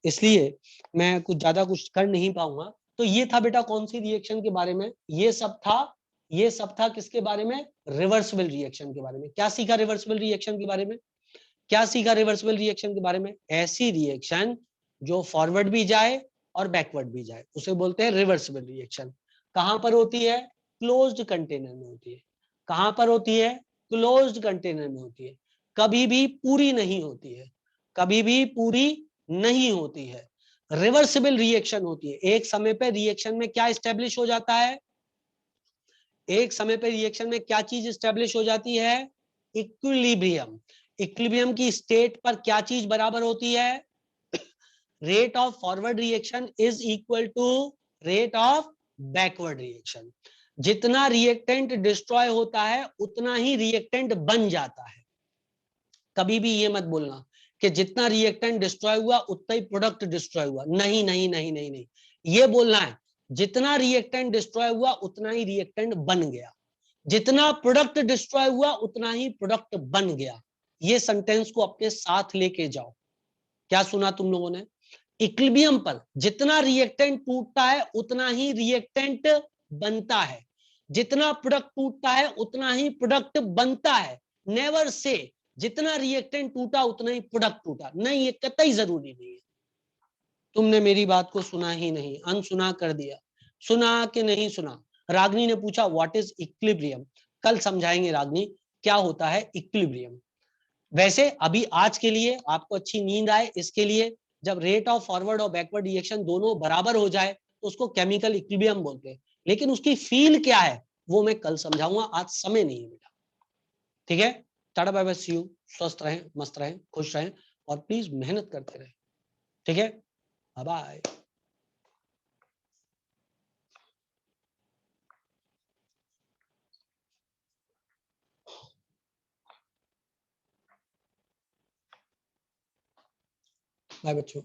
इसलिए मैं कुछ ज्यादा कुछ कर नहीं पाऊंगा। तो ये था बेटा कौन सी रिएक्शन के बारे में? ये सब था, ये सब था किसके बारे में? रिवर्सिबल रिएक्शन के बारे में। क्या सीखा रिवर्सिबल रिएक्शन के बारे में? क्या सीखा रिवर्सिबल रिएक्शन के बारे में? ऐसी रिएक्शन जो फॉरवर्ड भी जाए और बैकवर्ड भी जाए उसे बोलते हैं रिवर्सिबल रिएक्शन। कहां पर होती है? क्लोज्ड कंटेनर में होती है। कहां पर होती है? क्लोज्ड कंटेनर में होती है। कभी भी पूरी नहीं होती है, कभी भी पूरी नहीं होती है। रिवर्सिबल रिएक्शन होती है। एक समय पे रिएक्शन में क्या स्टैब्लिश हो जाता है? एक समय पे रिएक्शन में क्या चीज स्टैब्लिश हो जाती है? इक्विलिब्रियम। इक्विलिब्रियम की स्टेट पर क्या चीज बराबर होती है? Rate of forward reaction is equal to rate of backward reaction. जितना रिएक्टेंट डिस्ट्रॉय होता है उतना ही रिएक्टेंट बन जाता है। कभी भी ये मत बोलना कि जितना रिएक्टेंट डिस्ट्रॉय हुआ उतना ही प्रोडक्ट डिस्ट्रॉय हुआ। नहीं नहीं नहीं नहीं नहीं, ये बोलना है जितना रिएक्टेंट डिस्ट्रॉय हुआ उतना ही रिएक्टेंट बन गया, जितना प्रोडक्ट डिस्ट्रॉय हुआ उतना ही प्रोडक्ट बन गया। ये सेंटेंस को अपने साथ लेके जाओ। क्या सुना तुम लोगों ने? इक्विलिब्रियम पर जितना रिएक्टेंट टूटता है उतना ही रिएक्टेंट बनता है, जितना प्रोडक्ट टूटता है उतना ही प्रोडक्ट बनता है। नेवर से जितना रिएक्टेंट टूटा उतना ही प्रोडक्ट टूटा, नहीं, ये कतई जरूरी नहीं है। तुमने मेरी बात को सुना ही नहीं, अनसुना कर दिया। सुना कि नहीं सुना? रागनी ने पूछा व्हाट इज इक्विलिब्रियम। कल समझाएंगे रागनी क्या होता है इक्विलिब्रियम। वैसे अभी आज के लिए आपको अच्छी नींद आए इसके लिए, जब रेट ऑफ फॉरवर्ड और बैकवर्ड रिएक्शन दोनों बराबर हो जाए तो उसको केमिकल इक्विलिब्रियम बोलते हैं। लेकिन उसकी फील क्या है वो मैं कल समझाऊंगा, आज समय नहीं है बेटा। ठीक है? Tata bye bye, see you. स्वस्थ रहें, मस्त रहें, खुश रहें और प्लीज मेहनत करते रहें। ठीक है? Bye bye. बाय बच्चों।